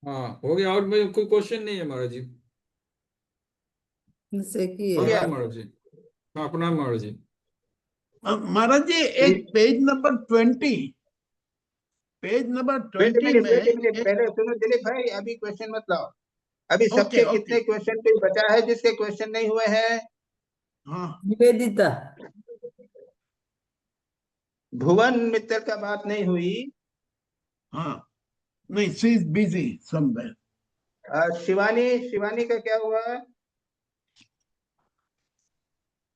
हाँ हो गया, और कोई क्वेश्चन नहीं है महाराज जी। हो गया महाराज जी। हाँ प्रणाम महाराज जी। महाराज जी एक पेज नंबर 20 में पहले सुनो दिलीप भाई, अभी क्वेश्चन मत लाओ। अभी सबके कितने क्वेश्चन कोई बचा है जिसके क्वेश्चन नहीं हुए हैं? हाँ निवेदिता। भुवन मित्तल का बात नहीं हुई। हाँ नहीं, she is busy somewhere. Shivani का क्या हुआ?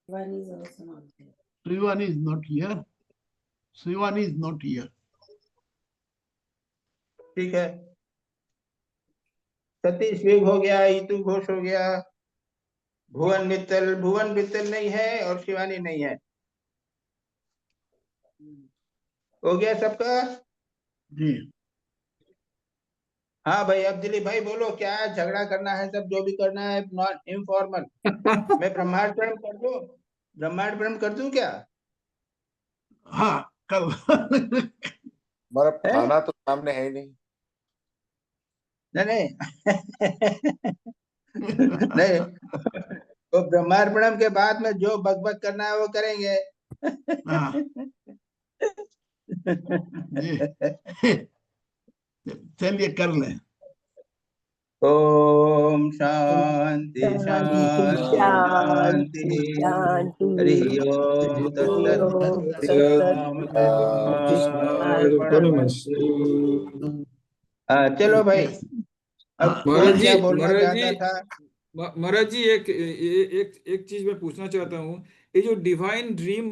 Shivani is not here. ठीक है, सतीश विग हो गया, ईतू घोष हो गया, भुवन मित्तल नहीं है और शिवानी नहीं है। हो गया सबका? जी हाँ भाई, अब दिलीप भाई बोलो, क्या झगड़ा करना है, सब जो भी करना है नॉट इनफॉर्मल। मैं ब्रह्मांड प्रणम कर दूं? ब्रह्मांड प्रणम कर दूं क्या? हाँ कल हमारा खाना तो सामने है ही नहीं। नहीं नहीं, तो ब्रह्मार्पणम के बाद में जो बकबक करना है वो करेंगे। हाँ जी चलिए कर लें। ओम शांति शांति शांति शांति शांति। हरि शांति ओम तत्सत। ओम श्री तत्सत। कृष्णार्पणमस्तु। चलो भाई, अब हाँ, कौन महाराज क्या जी, बोलना महाराज चाहता जी, था? महाराज जी, एक चीज मैं पूछना चाहता हूँ। ये जो डिवाइन ड्रीम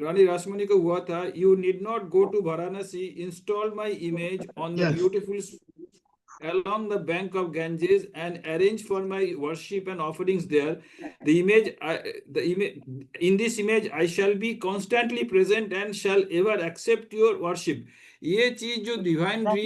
रानी रासमणी को हुआ था, you need not go to Varanasi, install my image on the Yes. Beautiful along the bank of Ganges and arrange for my worship and offerings there. In this image I shall be constantly present and shall ever accept your worship. ये चीज जो divine dream